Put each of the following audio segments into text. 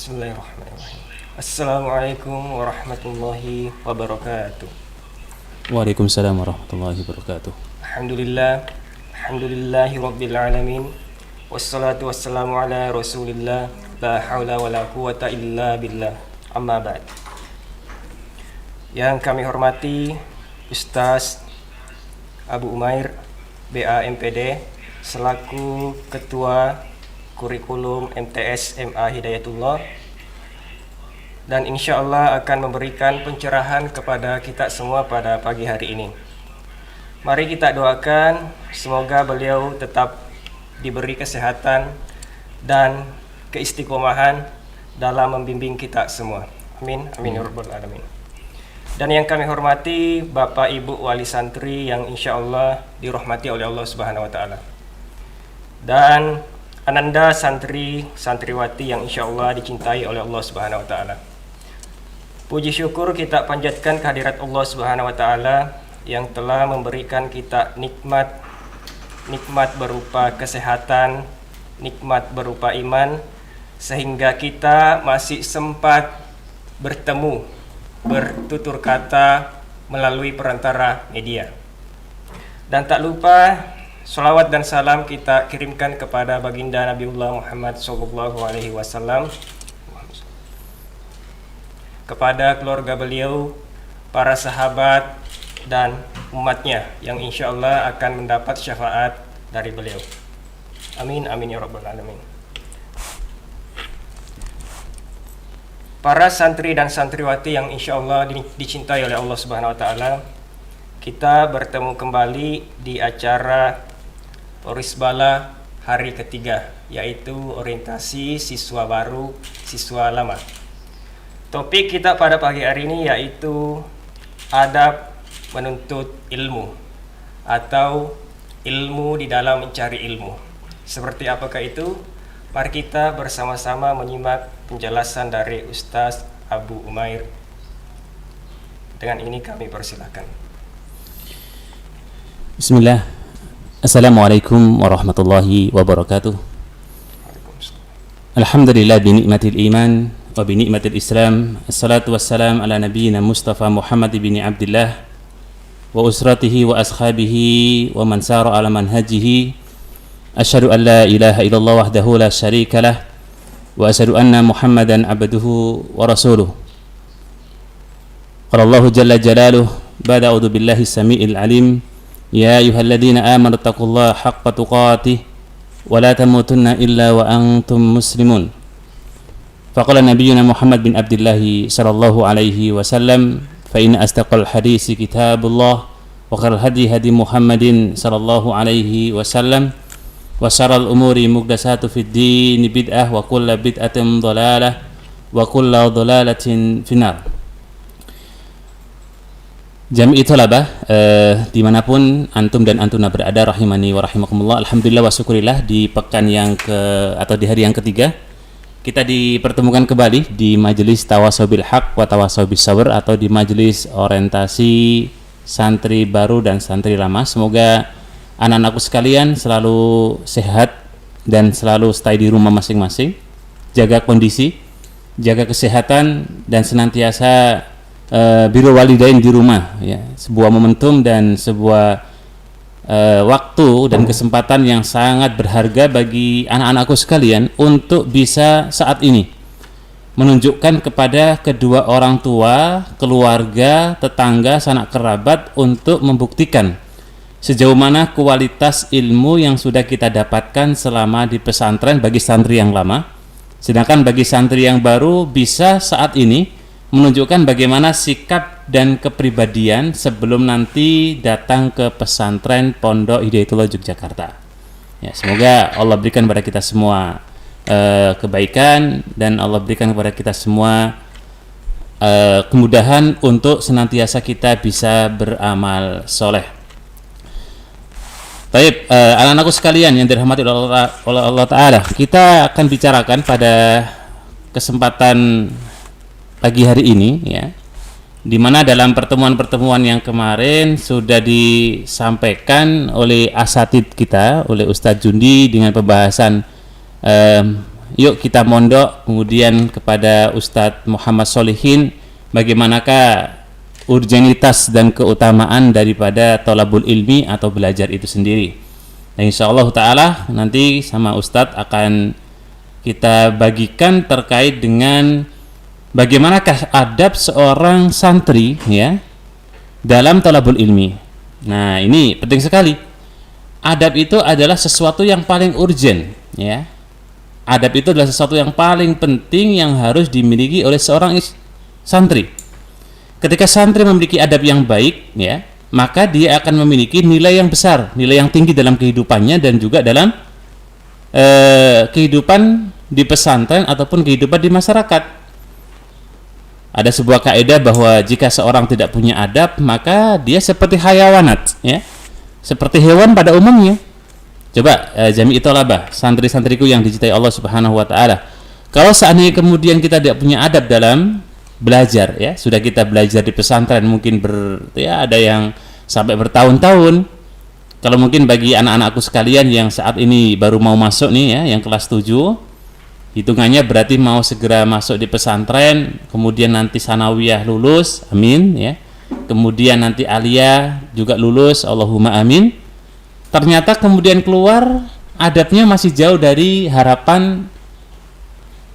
Bismillahirrahmanirrahim. Assalamualaikum warahmatullahi wabarakatuh. Waalaikumsalam warahmatullahi wabarakatuh. Alhamdulillahi rabbil alamin. Wassalatu wassalamu ala rasulillah. La hawla wa la quwata illa billah. Amma ba'd. Yang kami hormati Ustaz Abu Umair BA MPD selaku Ketua Kurikulum MTS MA Hidayatullah, dan insya Allah akan memberikan pencerahan kepada kita semua pada pagi hari ini. Mari kita doakan semoga beliau tetap diberi kesehatan dan keistiqomahan dalam membimbing kita semua. Amin, amin ya rabbal alamin. Dan yang kami hormati Bapak Ibu Wali Santri yang insya Allah dirahmati oleh Allah Subhanahu Wa Taala, dan Ananda santri santriwati yang insya Allah dicintai oleh Allah Subhanahu Wa Taala. Puji syukur kita panjatkan kehadirat Allah Subhanahu Wa Taala yang telah memberikan kita nikmat berupa kesehatan, nikmat berupa iman, sehingga kita masih sempat bertemu, bertutur kata melalui perantara media. Dan tak lupa salawat dan salam kita kirimkan kepada baginda Nabiullah Muhammad SAW, kepada keluarga beliau, para sahabat dan umatnya yang insya Allah akan mendapat syafaat dari beliau. Amin, amin ya rabbal alamin. Para santri dan santriwati yang insya Allah dicintai oleh Allah Subhanahu Wa Taala, kita bertemu kembali di acara Orisbala hari ketiga, yaitu orientasi siswa baru, siswa lama. Topik kita pada pagi hari ini yaitu adab menuntut ilmu atau ilmu di dalam mencari ilmu. Seperti apakah itu? Mari kita bersama-sama menyimak penjelasan dari Ustaz Abu Umair. Dengan ini kami persilakan. Bismillah. Assalamualaikum warahmatullahi wabarakatuh. Alhamdulillah bi ni'matil iman wa bi ni'matil Islam. Assalatu wassalam ala nabiyyina Mustafa Muhammad bin Abdullah wa usratihi wa ashabihi wa man sara ala manhajihi. Asyhadu an la ilaha illallah wahdahu la syarika lah wa asyhadu anna Muhammadan abduhu wa rasuluh. Qala Allahu jalla jalaluhu ba'da a'udzu billahi samii'il alim. Ya ayyuhalladzina amanu taqullaha haqqa tuqatih wa la tamutunna illa wa antum muslimun. Faqala nabiyyuna Muhammad bin Abdullah sallallahu alaihi wasallam, fa inna astaqal hadisi kitabullah wa khairal hadi hadi Muhammadin sallallahu alaihi wasallam wa syarrul umuri muhdatsatu fid din bid'ah wa kullu bid'atin dhalalah wa kullu dhalalatin finnar. Jami'i thalabah dimanapun antum dan antuna berada, rahimani wa rahimakumullah. Alhamdulillah wa syukurillah, di pekan yang atau di hari yang ketiga kita dipertemukan kembali di majelis Tawasau bil Haq wa Tawasau bis Sabr, atau di majelis orientasi santri baru dan santri lama. Semoga anak-anakku sekalian selalu sehat dan selalu stay di rumah masing-masing, jaga kondisi, jaga kesehatan, dan senantiasa birrul walidain di rumah, ya. Sebuah momentum dan sebuah waktu dan kesempatan yang sangat berharga bagi anak-anakku sekalian untuk bisa saat ini menunjukkan kepada kedua orang tua, keluarga, tetangga, sanak kerabat untuk membuktikan sejauh mana kualitas ilmu yang sudah kita dapatkan selama di pesantren bagi santri yang lama, sedangkan bagi santri yang baru bisa saat ini menunjukkan bagaimana sikap dan kepribadian sebelum nanti datang ke pesantren Pondok Hidayatullah Yogyakarta. Ya, semoga Allah berikan kepada kita semua kebaikan, dan Allah berikan kepada kita semua kemudahan untuk senantiasa kita bisa beramal soleh. Baik, anak-anakku sekalian yang dirahmati oleh Allah Ta'ala, kita akan bicarakan pada kesempatan pagi hari ini, ya, di mana dalam pertemuan-pertemuan yang kemarin sudah disampaikan oleh asatid kita, oleh Ustadz Jundi, dengan pembahasan yuk kita mondok, kemudian kepada Ustadz Muhammad Solihin, bagaimanakah urgenitas dan keutamaan daripada thalabul ilmi atau belajar itu sendiri. Nah, insyaallah ta'ala nanti sama Ustadz akan kita bagikan terkait dengan bagaimanakah adab seorang santri ya dalam thalabul ilmi. Nah, ini penting sekali. Adab itu adalah sesuatu yang paling urgent ya. Adab itu adalah sesuatu yang paling penting yang harus dimiliki oleh seorang santri. Ketika santri memiliki adab yang baik ya, maka dia akan memiliki nilai yang besar, nilai yang tinggi dalam kehidupannya dan juga dalam kehidupan di pesantren ataupun kehidupan di masyarakat. Ada sebuah kaidah bahwa jika seorang tidak punya adab, maka dia seperti hayawanat ya, seperti hewan pada umumnya. Coba jami'i thalabah, santri-santriku yang dicintai Allah Subhanahu wa taala. Kalau seandainya kemudian kita tidak punya adab dalam belajar ya, sudah kita belajar di pesantren mungkin ada yang sampai bertahun-tahun. Kalau mungkin bagi anak-anakku sekalian yang saat ini baru mau masuk nih ya, yang kelas 7, hitungannya berarti mau segera masuk di pesantren, kemudian nanti sanawiyah lulus, amin ya. Kemudian nanti aliyah juga lulus, Allahumma amin. Ternyata kemudian keluar adabnya masih jauh dari harapan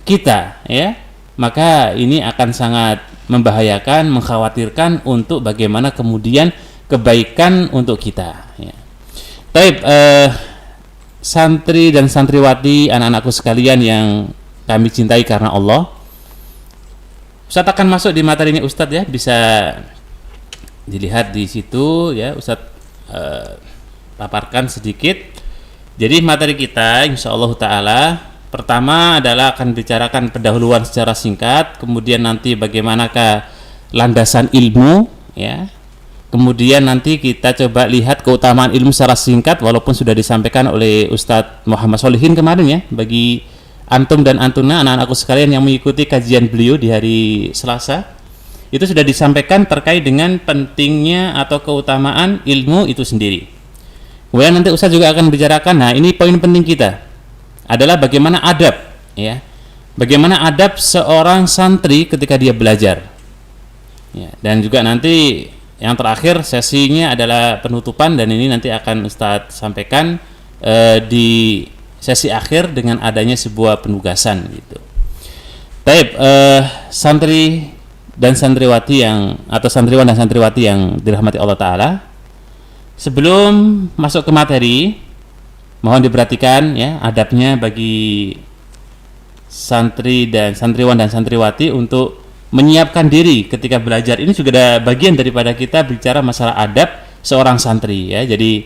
kita ya, maka ini akan sangat membahayakan, mengkhawatirkan untuk bagaimana kemudian kebaikan untuk kita ya. Baik, santri dan santriwati, anak-anakku sekalian yang kami cintai karena Allah, Ustadz akan masuk di materi ini Ustadz ya, bisa dilihat di situ ya, Ustadz paparkan sedikit. Jadi materi kita insyaallah ta'ala pertama adalah akan bicarakan pendahuluan secara singkat, kemudian nanti bagaimanakah landasan ilmu ya, kemudian nanti kita coba lihat keutamaan ilmu secara singkat walaupun sudah disampaikan oleh Ustadz Muhammad Solihin kemarin ya, bagi antum dan antuna anak-anakku sekalian yang mengikuti kajian beliau di hari Selasa, itu sudah disampaikan terkait dengan pentingnya atau keutamaan ilmu itu sendiri. Kemudian nanti Ustaz juga akan bicarakan, nah ini poin penting kita adalah bagaimana adab ya, bagaimana adab seorang santri ketika dia belajar ya, dan juga nanti yang terakhir sesinya adalah penutupan, dan ini nanti akan Ustaz sampaikan di sesi akhir dengan adanya sebuah penugasan gitu. Baik, santri dan santriwati yang atau santriwan dan santriwati yang dirahmati Allah Ta'ala, sebelum masuk ke materi, mohon diperhatikan ya adabnya bagi santri dan santriwan dan santriwati untuk menyiapkan diri ketika belajar. Ini juga ada bagian daripada kita bicara masalah adab seorang santri ya. Jadi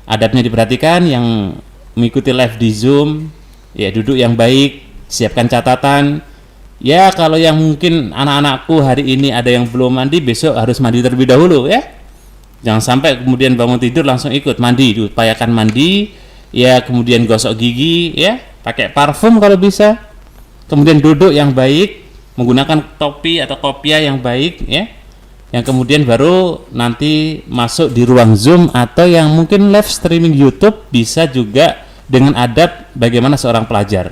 adabnya diperhatikan, yang mengikuti live di Zoom ya, duduk yang baik, siapkan catatan. Ya, kalau yang mungkin anak-anakku hari ini ada yang belum mandi, besok harus mandi terlebih dahulu ya. Jangan sampai kemudian bangun tidur langsung ikut mandi, upayakan mandi ya, kemudian gosok gigi ya, pakai parfum kalau bisa, kemudian duduk yang baik, menggunakan topi atau kopiah yang baik ya, yang kemudian baru nanti masuk di ruang Zoom atau yang mungkin live streaming YouTube, bisa juga dengan adab bagaimana seorang pelajar.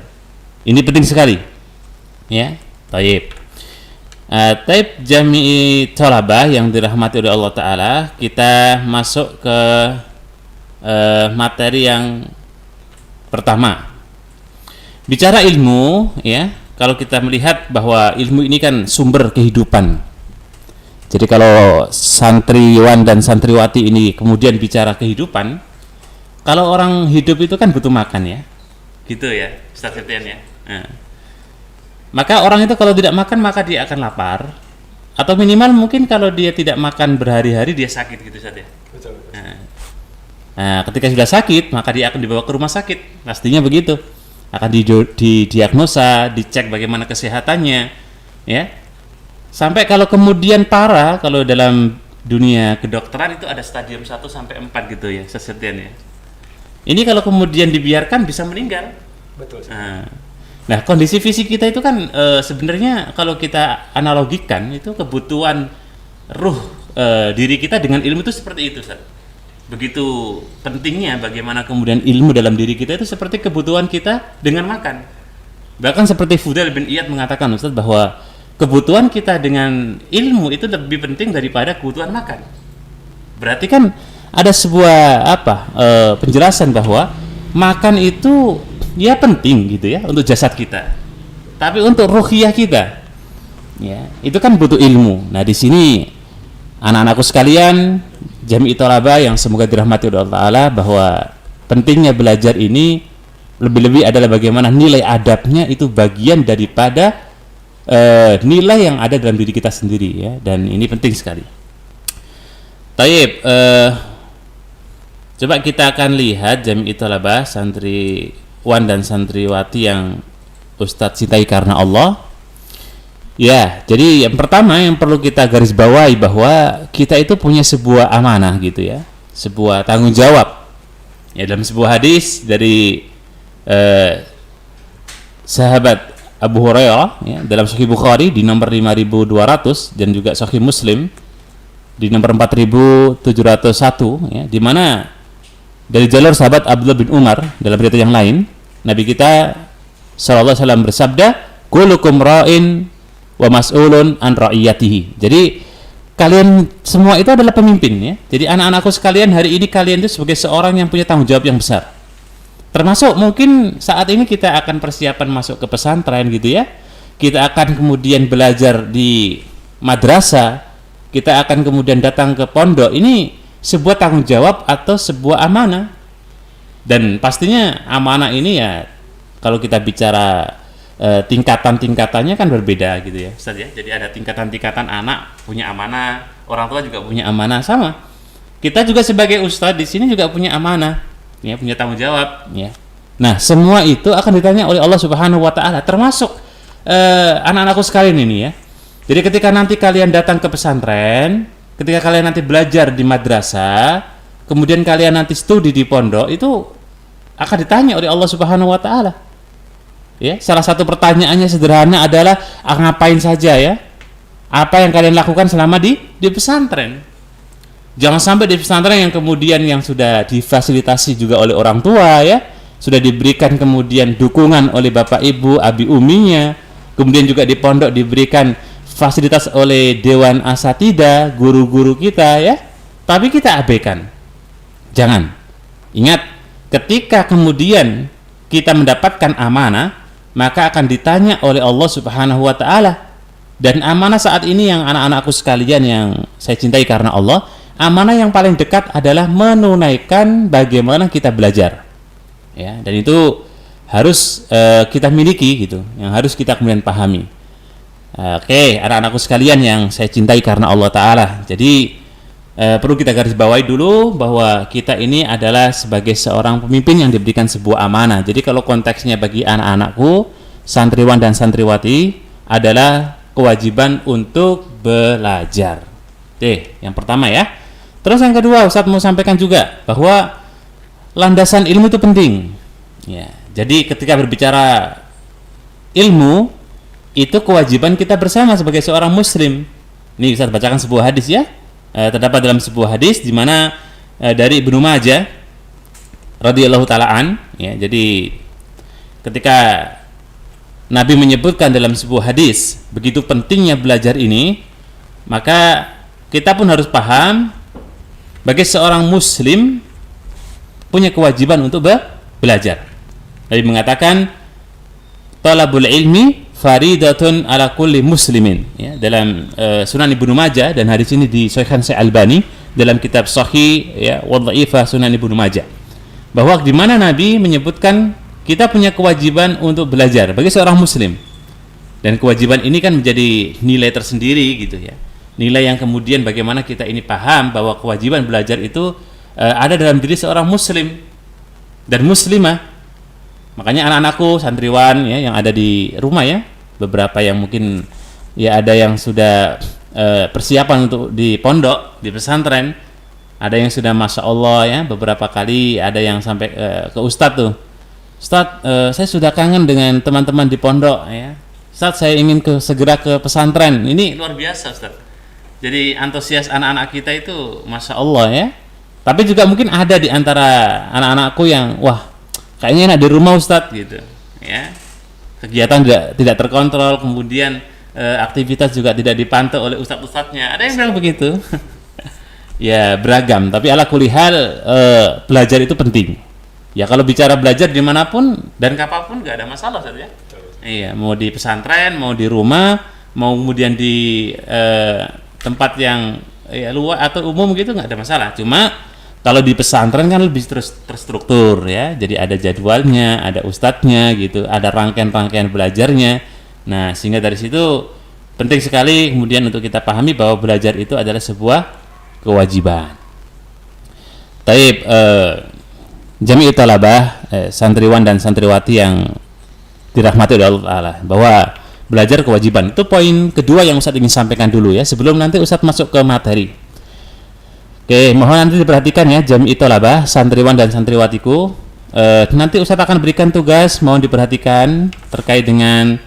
Ini penting sekali ya. Baik. Taib Jami'i Thalabah yang dirahmati oleh Allah Ta'ala, kita masuk ke materi yang pertama. Bicara ilmu ya, kalau kita melihat bahwa ilmu ini kan sumber kehidupan. Jadi kalau santriwan dan santriwati ini kemudian bicara kehidupan, kalau orang hidup itu kan butuh makan ya, gitu ya Ustaz Setian ya. Maka orang itu kalau tidak makan maka dia akan lapar, atau minimal mungkin kalau dia tidak makan berhari-hari dia sakit gitu saja. Betul. Nah, ketika sudah sakit maka dia akan dibawa ke rumah sakit, pastinya begitu. Akan didiagnosa, dicek bagaimana kesehatannya, ya. Sampai kalau kemudian parah, kalau dalam dunia kedokteran itu ada stadium 1 sampai 4 gitu ya, Setian ya. Ini kalau kemudian dibiarkan bisa meninggal. Betul. Nah, kondisi fisik kita itu kan sebenarnya kalau kita analogikan itu kebutuhan ruh diri kita dengan ilmu itu seperti itu, Ustaz. Begitu pentingnya bagaimana kemudian ilmu dalam diri kita itu seperti kebutuhan kita dengan makan. Bahkan seperti Fudail bin Iyad mengatakan Ustaz bahwa kebutuhan kita dengan ilmu itu lebih penting daripada kebutuhan makan. Berarti kan ada sebuah penjelasan bahwa makan itu ya penting gitu ya untuk jasad kita. Tapi untuk ruhiyah kita ya, itu kan butuh ilmu. Nah, di sini anak-anakku sekalian, Jami'i Thalabah yang semoga dirahmati oleh Allah Ta'ala, bahwa pentingnya belajar ini lebih-lebih adalah bagaimana nilai adabnya itu bagian daripada nilai yang ada dalam diri kita sendiri ya, dan ini penting sekali. Taib, coba kita akan lihat Jami'i Thalabah, santriwan dan santriwati yang Ustadz cintai karena Allah. Ya, jadi yang pertama yang perlu kita garis bawahi bahwa kita itu punya sebuah amanah gitu ya, sebuah tanggung jawab. Ya, dalam sebuah hadis dari sahabat Abu Hurairah ya, dalam Sahih Bukhari di nomor 5200 dan juga Sahih Muslim di nomor 4701 ya, di mana dari jalur sahabat Abdullah bin Umar dalam riwayat yang lain, Nabi kita sallallahu alaihi wasallam bersabda, "Kullukum ra'in wa mas'ulun an ra'iyatihi." Jadi kalian semua itu adalah pemimpin ya. Jadi anak-anakku sekalian, hari ini kalian itu sebagai seorang yang punya tanggung jawab yang besar. Termasuk mungkin saat ini kita akan persiapan masuk ke pesantren gitu ya. Kita akan kemudian belajar di madrasah, kita akan kemudian datang ke pondok. Ini sebuah tanggung jawab atau sebuah amanah. Dan pastinya amanah ini ya, kalau kita bicara tingkatan-tingkatannya kan berbeda gitu ya Ustaz ya. Jadi ada tingkatan-tingkatan, anak punya amanah, orang tua juga punya amanah, sama. Kita juga sebagai ustadz di sini juga punya amanah, ya, punya tanggung jawab, ya. Nah, semua itu akan ditanya oleh Allah Subhanahu wa taala, termasuk anak-anakku sekalian ini ya. Jadi ketika nanti kalian datang ke pesantren, ketika kalian nanti belajar di madrasah, kemudian kalian nanti studi di pondok, itu akan ditanya oleh Allah Subhanahu wa taala. Ya, salah satu pertanyaannya sederhana adalah ngapain saja ya? Apa yang kalian lakukan selama di pesantren? Jangan sampai di pesantren yang kemudian yang sudah difasilitasi juga oleh orang tua ya, sudah diberikan kemudian dukungan oleh bapak ibu, abi uminya, kemudian juga di pondok diberikan fasilitas oleh dewan asatida, guru-guru kita ya, tapi kita abaikan. Jangan. Ingat, ketika kemudian kita mendapatkan amanah, maka akan ditanya oleh Allah Subhanahu wa taala. Dan amanah saat ini yang anak-anakku sekalian yang saya cintai karena Allah, amanah yang paling dekat adalah menunaikan bagaimana kita belajar. Ya, dan itu harus kita miliki gitu, yang harus kita kemudian pahami. Oke, anak-anakku sekalian yang saya cintai karena Allah taala. Jadi perlu kita garis bawahi dulu bahwa kita ini adalah sebagai seorang pemimpin yang diberikan sebuah amanah. Jadi kalau konteksnya bagi anak-anakku, santriwan dan santriwati adalah kewajiban untuk belajar. Oke, yang pertama ya. Terus yang kedua, Ustaz mau sampaikan juga bahwa landasan ilmu itu penting. Ya, jadi ketika berbicara ilmu, itu kewajiban kita bersama sebagai seorang muslim. Ini Ustaz bacakan sebuah hadis ya. Terdapat dalam sebuah hadis di mana dari Ibnu Majah radhiyallahu taala an ya. Jadi ketika Nabi menyebutkan dalam sebuah hadis begitu pentingnya belajar ini, maka kita pun harus paham bagi seorang muslim punya kewajiban untuk belajar. Nabi mengatakan talabul ilmi faridatun ala kulli muslimin ya, dalam Sunan Ibnu Majah, dan hadis ini disahihkan Syekh Albani dalam kitab Sahih ya wa Dhaifah Sunan Ibnu Majah, bahwa di mana Nabi menyebutkan kita punya kewajiban untuk belajar bagi seorang muslim. Dan kewajiban ini kan menjadi nilai tersendiri gitu ya. Nilai yang kemudian bagaimana kita ini paham bahwa kewajiban belajar itu ada dalam diri seorang muslim dan muslimah. Makanya anak-anakku santriwan ya yang ada di rumah ya, beberapa yang mungkin ya ada yang sudah persiapan untuk di pondok, di pesantren, ada yang sudah masya Allah ya beberapa kali, ada yang sampai ke Ustadz tuh, Ustadz saya sudah kangen dengan teman-teman di pondok ya, Ustadz saya ingin segera ke pesantren. Ini luar biasa Ustadz. Jadi antusias anak-anak kita itu masya Allah ya. Tapi juga mungkin ada di antara anak-anakku yang wah kayaknya enak di rumah Ustadz gitu ya. kegiatan tidak terkontrol, kemudian aktivitas juga tidak dipantau oleh ustadz-ustadznya. Ada yang bilang begitu. Ya beragam, tapi ala kulli hal belajar itu penting. Ya kalau bicara belajar dimanapun dan kapanpun nggak ada masalah saja. Iya, mau di pesantren, mau di rumah, mau kemudian di tempat yang ya luar atau umum gitu nggak ada masalah. Cuma kalau di pesantren kan lebih terstruktur ya, jadi ada jadwalnya, ada ustadznya gitu, ada rangkaian-rangkaian belajarnya. Nah sehingga dari situ penting sekali kemudian untuk kita pahami bahwa belajar itu adalah sebuah kewajiban. Taib Jami'ut Thalabah, santriwan dan santriwati yang dirahmati oleh Allah Ta'ala, bahwa belajar kewajiban. Itu poin kedua yang Ustadz ingin sampaikan dulu ya, sebelum nanti Ustadz masuk ke materi. Oke, mohon nanti diperhatikan ya Jami'ut Thalabah, santriwan dan santriwatiku. Nanti Ustadz akan berikan tugas, mohon diperhatikan terkait dengan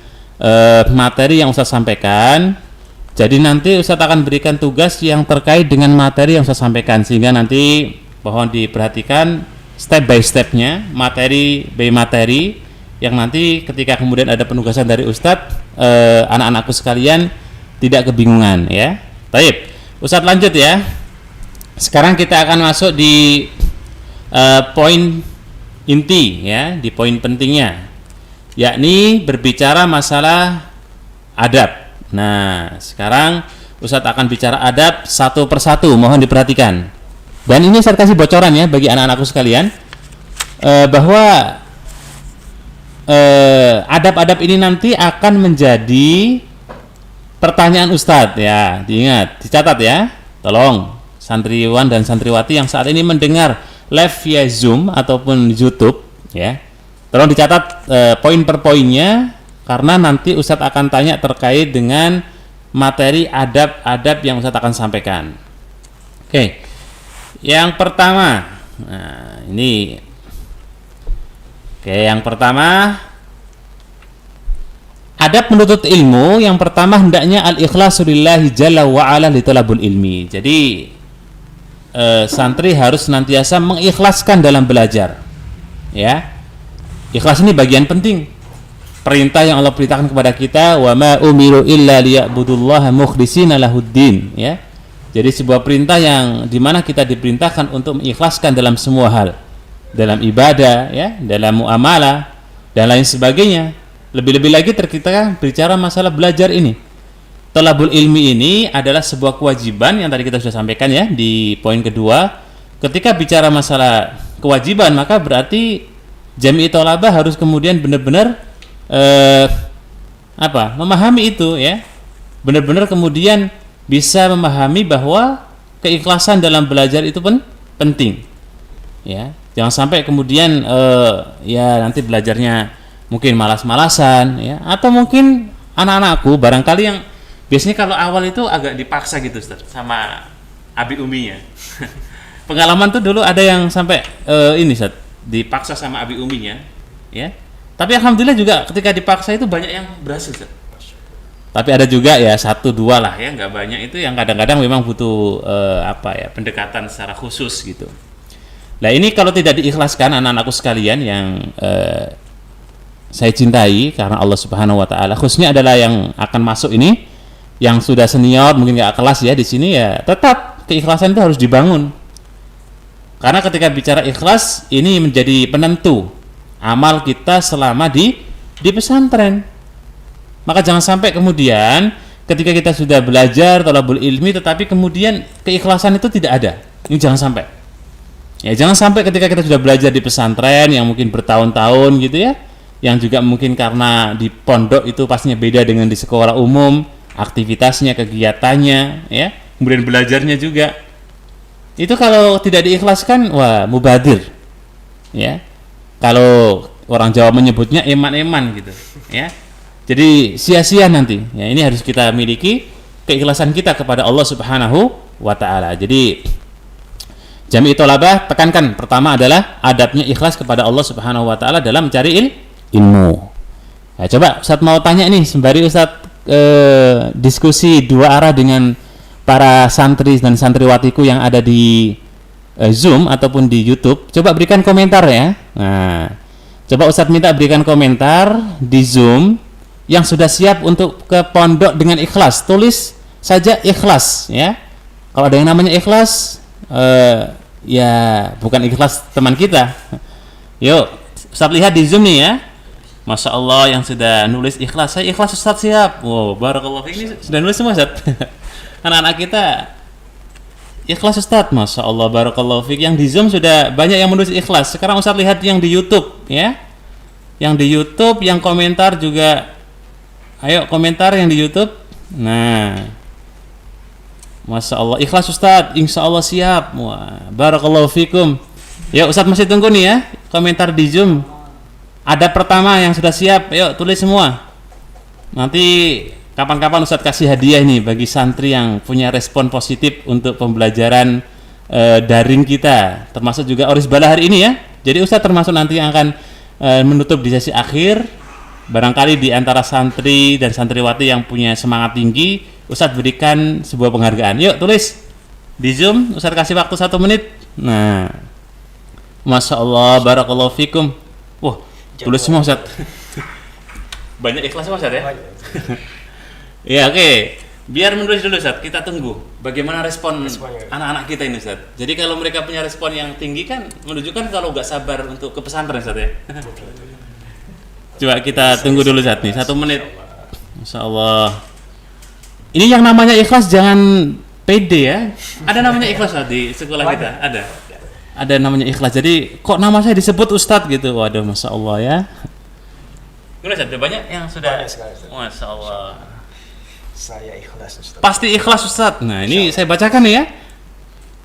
materi yang Ustadz sampaikan. Jadi nanti Ustadz akan berikan tugas yang terkait dengan materi yang Ustadz sampaikan, sehingga nanti mohon diperhatikan step by stepnya, materi by materi, yang nanti ketika kemudian ada penugasan dari Ustadz, anak-anakku sekalian tidak kebingungan ya. Baik, Ustadz lanjut ya. Sekarang kita akan masuk di poin inti ya, di poin pentingnya, yakni berbicara masalah adab. Nah, sekarang Ustadz akan bicara adab satu persatu, mohon diperhatikan. Dan ini saya kasih bocoran ya bagi anak-anakku sekalian, bahwa adab-adab ini nanti akan menjadi pertanyaan Ustadz ya. Diingat, dicatat ya. Tolong santriwan dan santriwati yang saat ini mendengar live via Zoom ataupun YouTube ya. Tolong dicatat poin per poinnya, karena nanti Ustadz akan tanya terkait dengan materi adab-adab yang Ustadz akan sampaikan. Oke, yang pertama, nah ini, yang pertama, adab menuntut ilmu. Yang pertama hendaknya al-ikhlasu lillahi jalla wa ala li talabul ilmi. Jadi santri harus senantiasa mengikhlaskan dalam belajar. Ya, ikhlas ini bagian penting. Perintah yang Allah perintahkan kepada kita, wa ma umiru illa liya'budullaha mukhlishina lahuddin ya. Jadi sebuah perintah yang dimana kita diperintahkan untuk mengikhlaskan dalam semua hal, dalam ibadah ya, dalam muamalah dan lain sebagainya. Lebih-lebih lagi kita bicara masalah belajar ini. Talabul ilmi ini adalah sebuah kewajiban yang tadi kita sudah sampaikan ya di poin kedua. Ketika bicara masalah kewajiban, maka berarti Jami'ut Thalabah harus kemudian benar-benar memahami itu ya, benar-benar kemudian bisa memahami bahwa keikhlasan dalam belajar itu pun penting ya. Jangan sampai kemudian ya nanti belajarnya mungkin malas-malasan ya, atau mungkin anak-anakku barangkali yang biasanya kalau awal itu agak dipaksa gitu Ustaz sama abi uminya. Pengalaman tuh dulu ada yang sampai ini Ustaz, dipaksa sama abi uminya ya. Tapi alhamdulillah juga ketika dipaksa itu banyak yang berhasil Ustaz. Tapi ada juga ya 1-2 lah ya, nggak banyak, itu yang kadang-kadang memang butuh pendekatan secara khusus gitu. Nah ini kalau tidak diikhlaskan anak-anakku sekalian yang saya cintai karena Allah Subhanahu Wa Taala, khususnya adalah yang akan masuk ini, yang sudah senior mungkin nggak kelas ya di sini ya, tetap keikhlasan itu harus dibangun. Karena ketika bicara ikhlas ini menjadi penentu amal kita selama di pesantren. Maka jangan sampai kemudian ketika kita sudah belajar thalabul ilmi tetapi kemudian keikhlasan itu tidak ada. Ini jangan sampai. Ya, jangan sampai ketika kita sudah belajar di pesantren yang mungkin bertahun-tahun gitu ya, yang juga mungkin karena di pondok itu pastinya beda dengan di sekolah umum, aktivitasnya, kegiatannya ya, kemudian belajarnya juga. Itu kalau tidak diikhlaskan, wah mubadir. Ya. Kalau orang Jawa menyebutnya eman-eman gitu, ya. Jadi sia-sia nanti. Ya, ini harus kita miliki keikhlasan kita kepada Allah Subhanahu wa Ta'ala. Jadi Jami'ut Thalabah tekankan pertama adalah adabnya ikhlas kepada Allah Subhanahu wa Ta'ala dalam mencari ilmu. Nah, coba Ustaz mau tanya nih sembari Ustaz diskusi dua arah dengan para santri dan santriwatiku yang ada di Zoom ataupun di YouTube, coba berikan komentar ya. Nah, Coba Ustadz minta berikan komentar di Zoom yang sudah siap untuk ke pondok dengan ikhlas. Tulis saja ikhlas ya. Kalau ada yang namanya ikhlas, ya bukan ikhlas teman kita. Yuk, Ustadz lihat di Zoom nih ya. Masya Allah yang sudah nulis ikhlas. Saya ikhlas Ustadz siap. Wow, barakallah. Ini sudah nulis semua Ustadz. Anak-anak kita ikhlas Ustadz. Masya Allah, barakallahu fiik. Yang di Zoom sudah banyak yang menulis ikhlas. Sekarang Ustadz lihat yang di YouTube ya. Yang di YouTube, yang komentar juga. Ayo komentar yang di YouTube. Nah, Masya Allah, ikhlas Ustadz. Insya Allah siap. Wah, barakallahu fikum. Ya Ustadz masih tunggu nih ya. Komentar di Zoom. Ada pertama yang sudah siap. Ayo tulis semua. Nanti kapan-kapan Ustadz kasih hadiah nih bagi santri yang punya respon positif untuk pembelajaran daring kita, termasuk juga Oris Bala hari ini ya. Jadi Ustadz termasuk nanti yang akan menutup di sesi akhir. Barangkali di antara santri dan santriwati yang punya semangat tinggi, Ustadz berikan sebuah penghargaan. Yuk tulis di Zoom. Ustadz kasih waktu 1 menit. Nah, Masya Allah, barakallahu fikum. Wah, tulis semua Ustadz. Banyak ikhlas semua Ustadz ya. Ya oke. Biar menulis dulu Ustadz, kita tunggu bagaimana respon anak-anak kita ini Ustadz. Jadi kalau mereka punya respon yang tinggi kan menunjukkan kalau nggak sabar untuk ke pesantren Ustadz ya. Coba kita tunggu dulu Ustadz nih, 1 menit. Masya Allah. Ini yang namanya ikhlas jangan pede ya. Ada namanya ikhlas Ustadz di sekolah kita? Ada namanya ikhlas. Jadi kok nama saya disebut Ustadz gitu. Waduh, Masya Allah ya. Gimana Ustadz? Banyak yang sudah. Masya Allah. Saya ikhlas Ustadz. Pasti ikhlas Ustadz. Nah ini saya bacakan nih ya.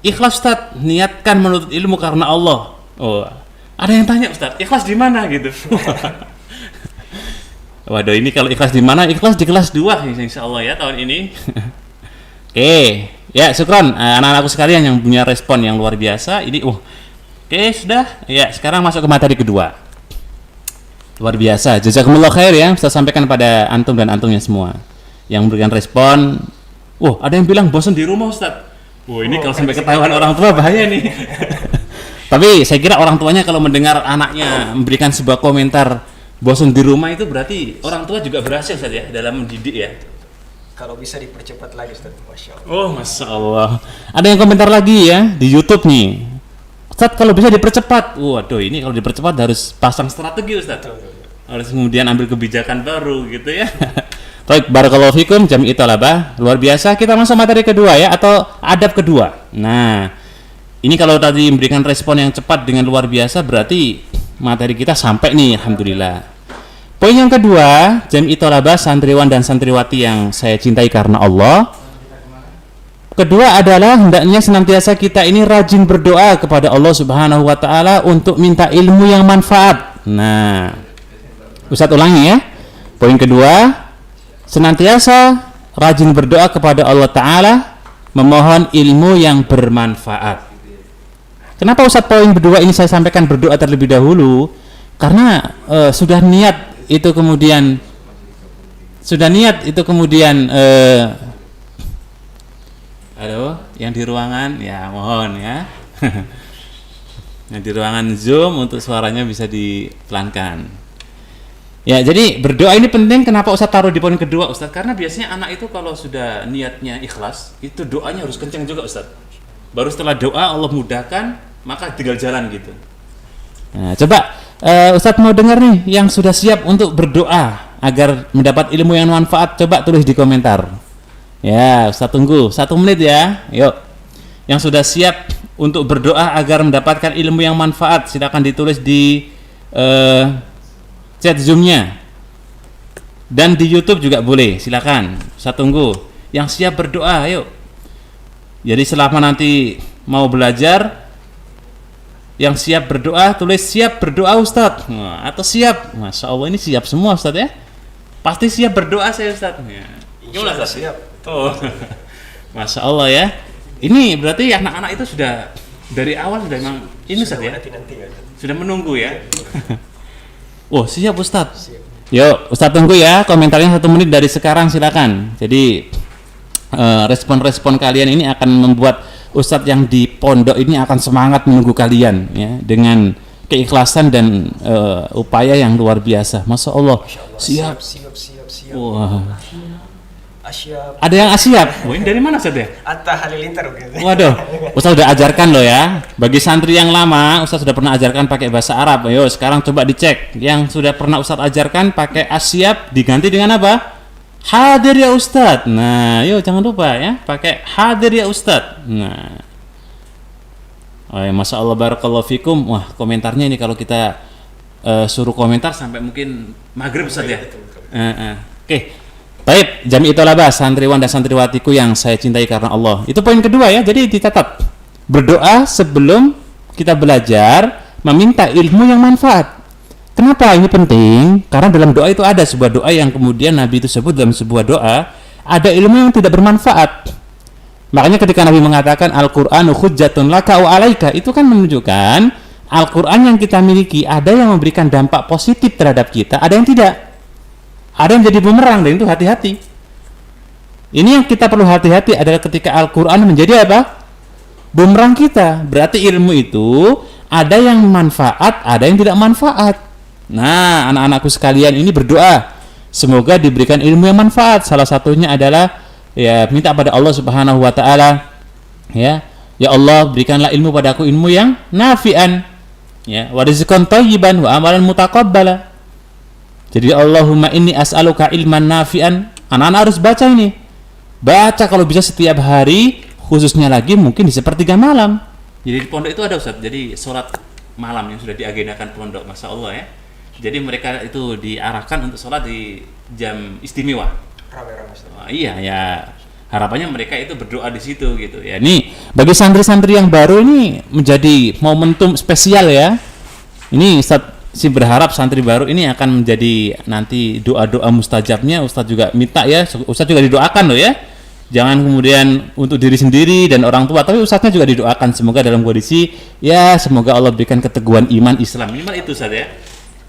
Ikhlas Ustadz, niatkan menuntut ilmu karena Allah. Oh, ada yang tanya Ustadz, ikhlas di mana gitu? Waduh, ini kalau ikhlas di mana? Ikhlas di kelas 2 insya Allah ya tahun ini. Oke, ya syukron anak-anakku sekalian yang punya respon yang luar biasa. Ini, oke sudah. Ya sekarang masuk ke materi kedua. Luar biasa. Jazakumullah khair ya. Saya sampaikan pada antum dan antumnya semua yang memberikan respon. Ada yang bilang bosan di rumah Ustadz. Ini kalau sampai ketahuan orang tua bahaya nih. Tapi saya kira orang tuanya kalau mendengar anaknya memberikan sebuah komentar bosan di rumah itu berarti orang tua juga berhasil Ustadz ya dalam mendidik ya. Kalau bisa dipercepat lagi Ustadz, Masya Allah. Oh Masya Allah. Ada yang komentar lagi ya di YouTube nih. Ustadz kalau bisa dipercepat. Waduh, ini kalau dipercepat harus pasang strategi Ustadz. Harus kemudian ambil kebijakan baru gitu ya. Baik, barakallahu fikum jami'i thalabah. Luar biasa. Kita masuk materi kedua ya, atau adab kedua. Nah, ini kalau tadi memberikan respon yang cepat dengan luar biasa, berarti materi kita sampai nih, alhamdulillah. Poin yang kedua, jami'i thalabah, santriwan dan santriwati yang saya cintai karena Allah. Kedua adalah hendaknya senantiasa kita ini rajin berdoa kepada Allah Subhanahu wa taala untuk minta ilmu yang manfaat. Nah, Ustadz ulangi ya. Poin kedua, senantiasa rajin berdoa kepada Allah Ta'ala memohon ilmu yang bermanfaat. Kenapa Ustadz poin kedua ini saya sampaikan berdoa terlebih dahulu? Karena sudah niat itu kemudian halo yang di ruangan ya mohon ya. Yang di ruangan Zoom untuk suaranya bisa dipelankan. Ya, jadi berdoa ini penting. Kenapa Ustadz taruh di poin kedua Ustadz? Karena biasanya anak itu kalau sudah niatnya ikhlas, itu doanya harus kencang juga Ustadz. Baru setelah doa Allah mudahkan, maka tinggal jalan gitu. Nah, coba Ustadz mau dengar nih yang sudah siap untuk berdoa agar mendapat ilmu yang manfaat. Coba tulis di komentar. Ya, Ustadz tunggu 1 menit ya. Yuk, yang sudah siap untuk berdoa agar mendapatkan ilmu yang manfaat, silakan ditulis di chat Zoom-nya. Dan di YouTube juga boleh, silakan. Saya tunggu. Yang siap berdoa, ayo. Jadi selama nanti mau belajar, yang siap berdoa tulis siap berdoa Ustadz. Atau siap. Masya Allah, ini siap semua Ustadz ya. Pasti siap berdoa saya Ustadz. Gimana Ustadz? Siap. Oh. Masya Allah ya. Ini berarti anak-anak itu sudah dari awal sudah memang ini Ustadz ya. Sudah menunggu ya. Siap Ustadz. Yuk Ustadz tunggu ya komentarnya 1 menit dari sekarang silakan. Jadi respon-respon kalian ini akan membuat Ustadz yang di pondok ini akan semangat menunggu kalian ya dengan keikhlasan dan upaya yang luar biasa. Masya Allah. Siap. Siap. Wah. Asyap. Ada yang asyap. Wah, ini dari mana Ustaz ya? Atta Halilintar gitu. Waduh, Ustaz sudah ajarkan loh ya. Bagi santri yang lama, Ustaz sudah pernah ajarkan pakai bahasa Arab. Ayo sekarang coba dicek. Yang sudah pernah Ustaz ajarkan pakai asyap diganti dengan apa? Hadir ya Ustaz. Nah, yuk jangan lupa ya, pakai hadir ya Ustaz. Nah. Oh, ya, Masya Allah, barakallahu fikum. Wah, komentarnya ini kalau kita suruh komentar sampai mungkin maghrib Ustaz ya. Oke. Baik, Jami' Thalabah, santriwan dan santriwatiku yang saya cintai karena Allah. Itu poin kedua ya, jadi dicatat. Berdoa sebelum kita belajar, meminta ilmu yang manfaat. Kenapa ini penting? Karena dalam doa itu ada sebuah doa yang kemudian Nabi itu sebut dalam sebuah doa, ada ilmu yang tidak bermanfaat. Makanya ketika Nabi mengatakan Al-Qur'anu hujjatun laka wa alaika, itu kan menunjukkan Al-Qur'an yang kita miliki ada yang memberikan dampak positif terhadap kita, ada yang tidak. Ada yang jadi bumerang, dan itu hati-hati. Ini yang kita perlu hati-hati adalah ketika Al-Quran menjadi apa? Bumerang kita. Berarti ilmu itu ada yang manfaat, ada yang tidak manfaat. Nah, anak-anakku sekalian ini berdoa semoga diberikan ilmu yang manfaat. Salah satunya adalah ya minta pada Allah Subhanahu wa taala ya Allah berikanlah ilmu padaku, ilmu yang nafi'an ya, wa rizqan thayyiban wa amalan mutaqabbala. Jadi Allahumma inni as'aluka ilman nafi'an. Anak-anak harus baca ini. Baca kalau bisa setiap hari, khususnya lagi mungkin di sepertiga malam. Jadi di pondok itu ada Ustaz. Jadi sholat malam yang sudah diagendakan pondok, Masya Allah ya. Jadi mereka itu diarahkan untuk sholat di jam istimewa. Rame-rame. Iya ya. Harapannya mereka itu berdoa di situ gitu ya. Nih bagi santri-santri yang baru ini menjadi momentum spesial ya. Ini Ustaz berharap santri baru ini akan menjadi nanti doa-doa mustajabnya. Ustaz juga minta ya, Ustaz juga didoakan loh ya. Jangan kemudian untuk diri sendiri dan orang tua, tapi Ustaznya juga didoakan semoga dalam kondisi ya semoga Allah berikan keteguhan iman Islam. Minimal itu Ustaz ya.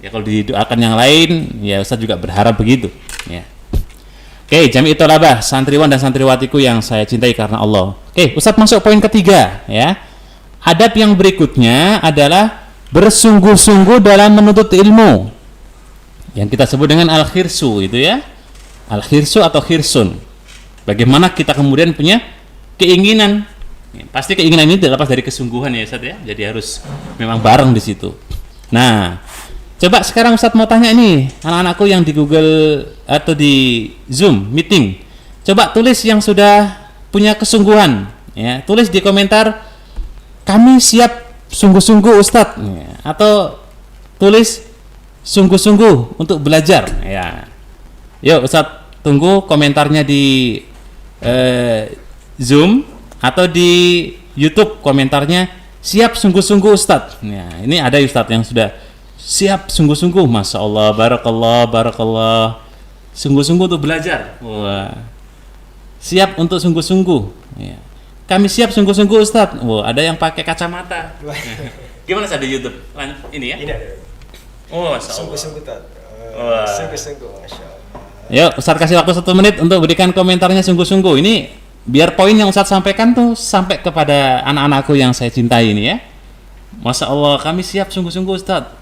Ya kalau didoakan yang lain ya Ustaz juga berharap begitu ya. Oke, Jami' Thalabah, santriwan dan santriwatiku yang saya cintai karena Allah. Oke, Ustaz masuk poin ketiga ya. Adab yang berikutnya adalah bersungguh-sungguh dalam menuntut ilmu yang kita sebut dengan al-khirsu itu ya, al-khirsu atau khirsun. Bagaimana kita kemudian punya keinginan ya, pasti keinginan ini tidak lepas dari kesungguhan ya Ustaz ya, jadi harus memang bareng di situ. Nah coba sekarang Ustaz mau tanya ini anak-anakku yang di Google atau di Zoom meeting, coba tulis yang sudah punya kesungguhan ya, tulis di komentar kami siap sungguh-sungguh Ustadz ya. Atau tulis sungguh-sungguh untuk belajar ya. Yuk Ustadz tunggu komentarnya di Zoom atau di YouTube, komentarnya siap sungguh-sungguh Ustadz ya. Ini ada Ustadz yang sudah siap sungguh-sungguh, Masya Allah, barakallah, sungguh-sungguh untuk belajar. Wah, siap untuk sungguh-sungguh ya. Kami siap sungguh-sungguh Ustadz. Wow, ada yang pakai kacamata. Gimana Ustadz di YouTube? Ini ya? Ini ada. Oh, Masya Allah. Sungguh-sungguh Tat. Sungguh-sungguh, Masya Allah. Yuk, Ustadz kasih waktu 1 menit untuk berikan komentarnya sungguh-sungguh. Ini biar poin yang Ustadz sampaikan tuh sampai kepada anak-anakku yang saya cintai ini ya. Masya Allah, kami siap sungguh-sungguh Ustadz.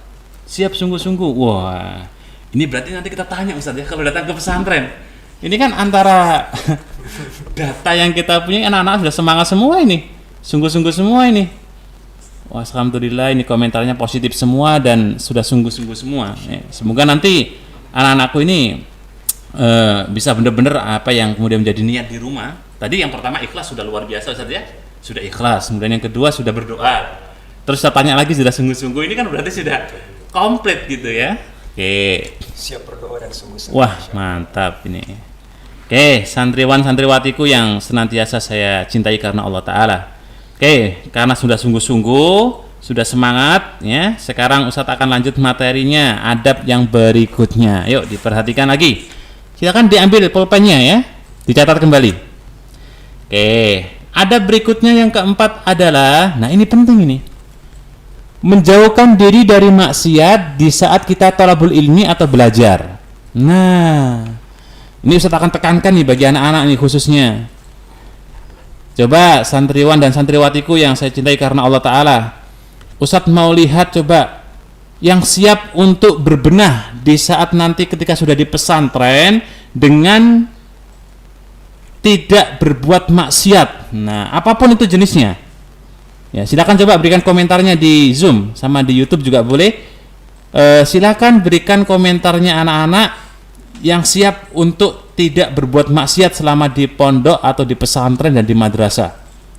Siap sungguh-sungguh. Wah, ini berarti nanti kita tanya Ustadz ya kalau datang ke pesantren. Ini kan antara data yang kita punya, anak-anak sudah semangat semua ini, sungguh-sungguh semua ini. Wah, alhamdulillah ini komentarnya positif semua dan sudah sungguh-sungguh semua. Semoga nanti anak-anakku ini bisa benar-benar apa yang kemudian menjadi niat di rumah. Tadi yang pertama ikhlas sudah luar biasa Ustaz ya, sudah ikhlas. Kemudian yang kedua sudah berdoa. Terus saya tanya lagi sudah sungguh-sungguh, ini kan berarti sudah komplit gitu ya. Oke. Siap berdoa dan sungguh-sungguh. Wah, mantap ini. Oke, santriwan santriwatiku yang senantiasa saya cintai karena Allah Ta'ala. Oke, karena sudah sungguh-sungguh, sudah semangat ya. Sekarang Ustadz akan lanjut materinya, adab yang berikutnya. Yuk diperhatikan lagi. Silakan diambil pulpennya ya, dicatat kembali. Oke, adab berikutnya yang keempat adalah, nah ini penting ini, menjauhkan diri dari maksiat di saat kita thalabul ilmi atau belajar. Nah, ini Ustaz akan tekankan nih bagi anak-anak nih khususnya. Coba santriwan dan santriwatiku yang saya cintai karena Allah Ta'ala, Ustaz mau lihat coba yang siap untuk berbenah di saat nanti ketika sudah di pesantren dengan tidak berbuat maksiat. Nah, apapun itu jenisnya. Ya, silakan coba berikan komentarnya di Zoom sama di YouTube juga boleh. Silakan berikan komentarnya anak-anak yang siap untuk tidak berbuat maksiat selama di pondok atau di pesantren dan di madrasah.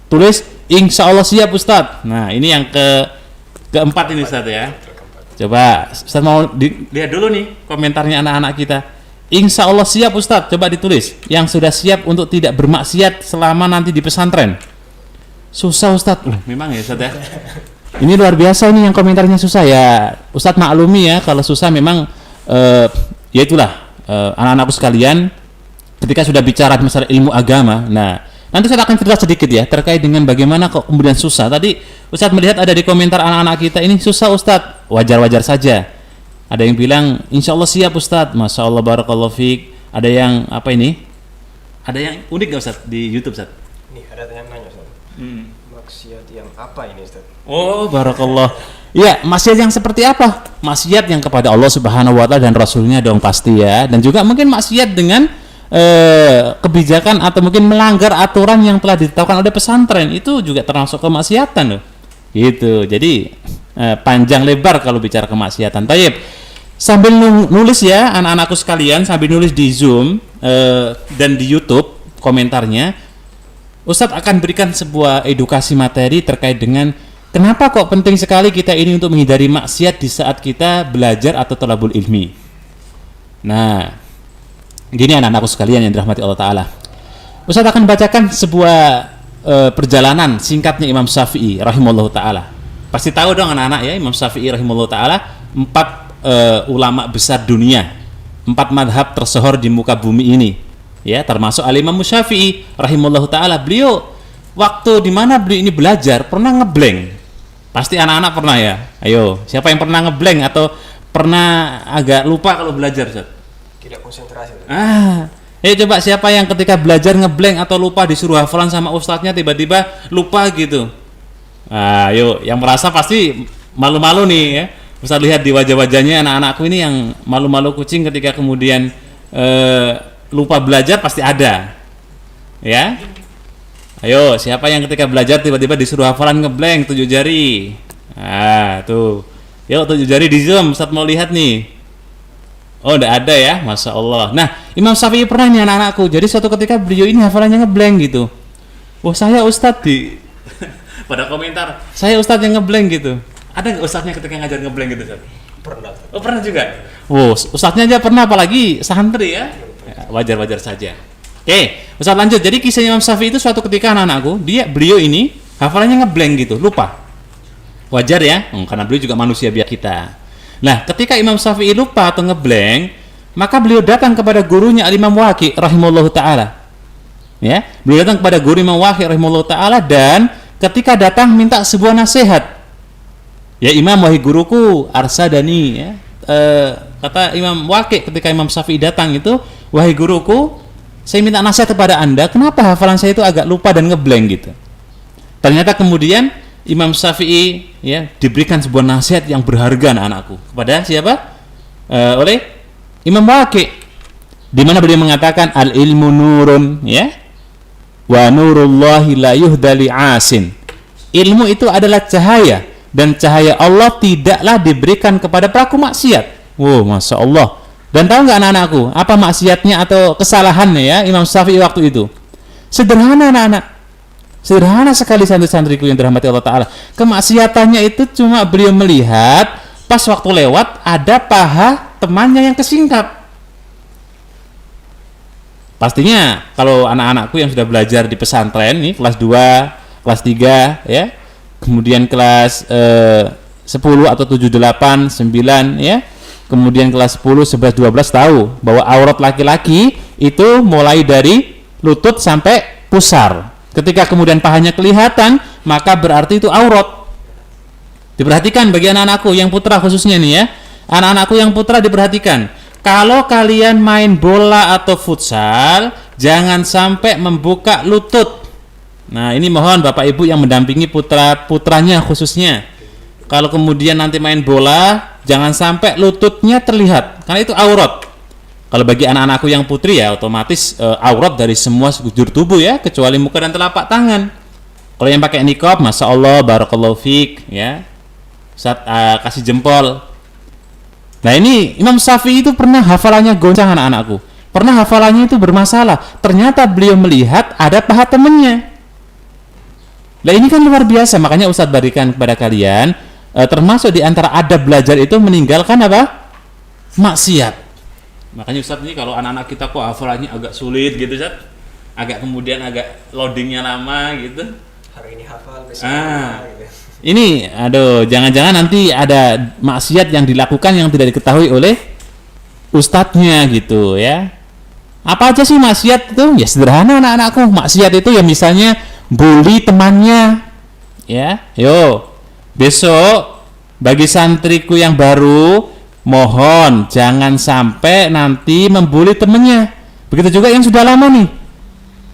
Tulis insya Allah siap Ustadz. Nah, ini yang keempat ini Ustadz ya. Coba Ustadz mau lihat dulu nih komentarnya anak-anak kita. Insya Allah siap Ustadz, coba ditulis yang sudah siap untuk tidak bermaksiat selama nanti di pesantren. Susah Ustadz, memang ya Ustadz ya. Ini luar biasa ini yang komentarnya susah ya. Ustadz maklumi ya kalau susah memang ya itulah anak-anakku sekalian ketika sudah bicara masalah ilmu agama. Nah, nanti saya akan cerita sedikit ya terkait dengan bagaimana kok kemudian susah. Tadi Ustadz melihat ada di komentar anak-anak kita ini susah Ustadz, wajar-wajar saja. Ada yang bilang insya Allah siap Ustadz, Masya Allah barakallahu fiik. Ada yang apa ini? Ada yang unik gak Ustadz di YouTube Ustadz? Nih ada yang nanya Ustadz. Maksiat yang apa ini Ustadz? Oh barakallah. Ya, maksiat yang seperti apa? Maksiat yang kepada Allah Subhanahu wa taala dan Rasulnya dong pasti ya. Dan juga mungkin maksiat dengan kebijakan atau mungkin melanggar aturan yang telah ditetapkan oleh pesantren, itu juga termasuk kemaksiatan loh. Gitu. Jadi panjang lebar kalau bicara kemaksiatan. Tayyib. Sambil nulis ya anak-anakku sekalian, sambil nulis di Zoom dan di YouTube komentarnya, Ustadz akan berikan sebuah edukasi materi terkait dengan kenapa kok penting sekali kita ini untuk menghindari maksiat di saat kita belajar atau thalabul ilmi. Nah, gini anak-anakku sekalian yang dirahmati Allah Ta'ala. Ustadz akan bacakan sebuah perjalanan singkatnya Imam Syafi'i rahimahullah Ta'ala. Pasti tahu dong anak-anak ya, Imam Syafi'i rahimahullah Ta'ala, 4 ulama besar dunia, 4 madhab tersohor di muka bumi ini ya, termasuk Al-Imam Syafi'i rahimahullah Ta'ala. Beliau waktu di mana beliau ini belajar pernah ngeblank. Pasti anak-anak pernah ya. Ayo, siapa yang pernah ngeblank atau pernah agak lupa kalau belajar Ustaz? Tidak konsentrasi. Ayo coba siapa yang ketika belajar ngeblank atau lupa disuruh hafalan sama ustadznya tiba-tiba lupa gitu. Ayo, yang merasa pasti malu-malu nih ya. Ustaz lihat di wajah-wajahnya anak-anakku ini yang malu-malu kucing ketika kemudian lupa belajar pasti ada. Ya. Ayo, siapa yang ketika belajar tiba-tiba disuruh hafalan ngeblank 7 jari. Tuh. Yuk 7 jari di Zoom, Ustaz mau lihat nih. Oh, udah ada ya, Masya Allah. Nah, Imam Syafi'i pernah nih anak-anakku. Jadi suatu ketika beliau ini hafalannya ngeblank gitu. Wah, saya Ustadz di pada komentar, saya Ustadz yang ngeblank gitu. Ada nggak Ustadznya ketika ngajar ngeblank gitu Ustaz? Pernah. Oh, pernah juga. Oh, Ustadznya aja pernah, apalagi santri ya. Wajar-wajar saja. Oke, Ustaz lanjut. Jadi kisah Imam Syafi'i itu suatu ketika anak-anakku, beliau ini hafalannya ngeblank gitu, lupa. Wajar ya, karena beliau juga manusia biasa kita. Nah, ketika Imam Syafi'i lupa atau ngeblank, maka beliau datang kepada gurunya Al-Imam Waqi' rahimahullahu ta'ala. Ya, beliau datang kepada guru Imam Waqi' rahimahullahu ta'ala dan ketika datang minta sebuah nasihat. Ya Imam, wahai guruku, arsadani ya. Kata Imam Waqi' ketika Imam Syafi'i datang itu, wahai guruku, saya minta nasihat kepada Anda, kenapa hafalan saya itu agak lupa dan ngeblank gitu. Ternyata kemudian Imam Syafi'i ya diberikan sebuah nasihat yang berharga anak-anakku. Kepada siapa? Oleh Imam Waqi', di mana beliau mengatakan al ilmu nurun ya. Wa nurullahi la yuhdali asin. Ilmu itu adalah cahaya dan cahaya Allah tidaklah diberikan kepada pelaku maksiat. Wow, Masya Allah. Dan tahu nggak anak-anakku apa maksiatnya atau kesalahannya ya Imam Syafi'i waktu itu? Sederhana anak-anak. Sederhana sekali santri-santriku yang dirahmati Allah Ta'ala. Kemaksiatannya itu cuma beliau melihat pas waktu lewat ada paha temannya yang kesingkap. Pastinya kalau anak-anakku yang sudah belajar di pesantren nih kelas 2, kelas 3 ya, kemudian kelas 10 atau 7, 8, 9 ya, kemudian kelas 10, 11, 12 tahu bahwa aurat laki-laki itu mulai dari lutut sampai pusar. Ketika kemudian pahanya kelihatan, maka berarti itu aurat. Diperhatikan bagi anak-anakku yang putra khususnya nih ya, anak-anakku yang putra diperhatikan. Kalau kalian main bola atau futsal, jangan sampai membuka lutut. Nah, ini mohon Bapak Ibu yang mendampingi putranya khususnya. Kalau kemudian nanti main bola, jangan sampai lututnya terlihat, karena itu aurat. Kalau bagi anak-anakku yang putri ya otomatis aurat dari semua sekujur tubuh ya, kecuali muka dan telapak tangan. Kalau yang pakai niqab, masya Allah, barakallahu fiik ya. Ustaz kasih jempol. Nah ini Imam Syafi'i itu pernah hafalannya goncang anak-anakku. Pernah hafalannya itu bermasalah. Ternyata beliau melihat ada paha temannya. Nah ini kan luar biasa. Makanya Ustaz berikan kepada kalian, termasuk di antara adab belajar itu meninggalkan apa? Maksiat. Makanya Ustaz ini kalau anak-anak kita kok hafalannya agak sulit gitu Ustaz, agak kemudian agak loadingnya lama gitu. Hari ini hafal, besok gitu. Ini aduh, jangan-jangan nanti ada maksiat yang dilakukan yang tidak diketahui oleh ustadznya gitu ya. Apa aja sih maksiat itu? Ya sederhana anak-anakku. Maksiat itu ya misalnya bully temannya ya. Yo, besok bagi santriku yang baru, mohon jangan sampai nanti membuli temennya. Begitu juga yang sudah lama nih,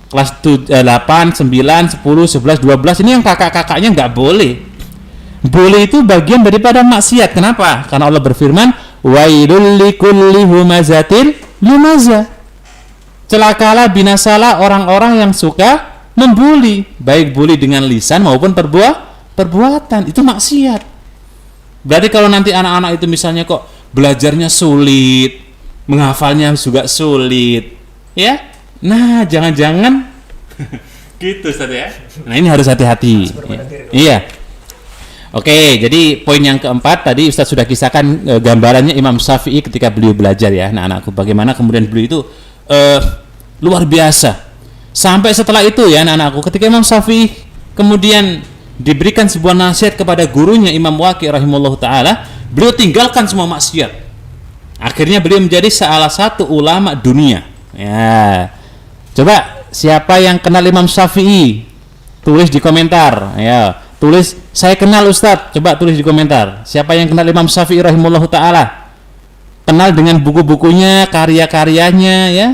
kelas 8, 9, 10, 11, 12, ini yang kakak-kakaknya nggak boleh. Bully itu bagian daripada maksiat. Kenapa? Karena Allah berfirman, wailul likulli humazatil lumazah. Celakalah, binasalah orang-orang yang suka membuli, baik bully dengan lisan maupun perbuatan. Itu maksiat. Berarti kalau nanti anak-anak itu misalnya kok belajarnya sulit, menghafalnya juga sulit, ya. Nah, jangan-jangan gitu Ustaz ya. Nah, ini harus hati-hati. Iya. Oke, jadi poin yang keempat tadi Ustaz sudah kisahkan gambarannya Imam Syafi'i ketika beliau belajar ya, anak-anakku. Bagaimana kemudian beliau itu luar biasa. Sampai setelah itu ya anak-anakku, ketika Imam Syafi'i kemudian diberikan sebuah nasihat kepada gurunya Imam Waqi' rahimahullah ta'ala, beliau tinggalkan semua maksiat. Akhirnya beliau menjadi salah satu ulama dunia. Ya. Coba siapa yang kenal Imam Syafi'i? Tulis di komentar. Ya, tulis saya kenal Ustadz. Coba tulis di komentar. Siapa yang kenal Imam Syafi'i rahimahullah ta'ala? Kenal dengan buku-bukunya, karya-karyanya ya.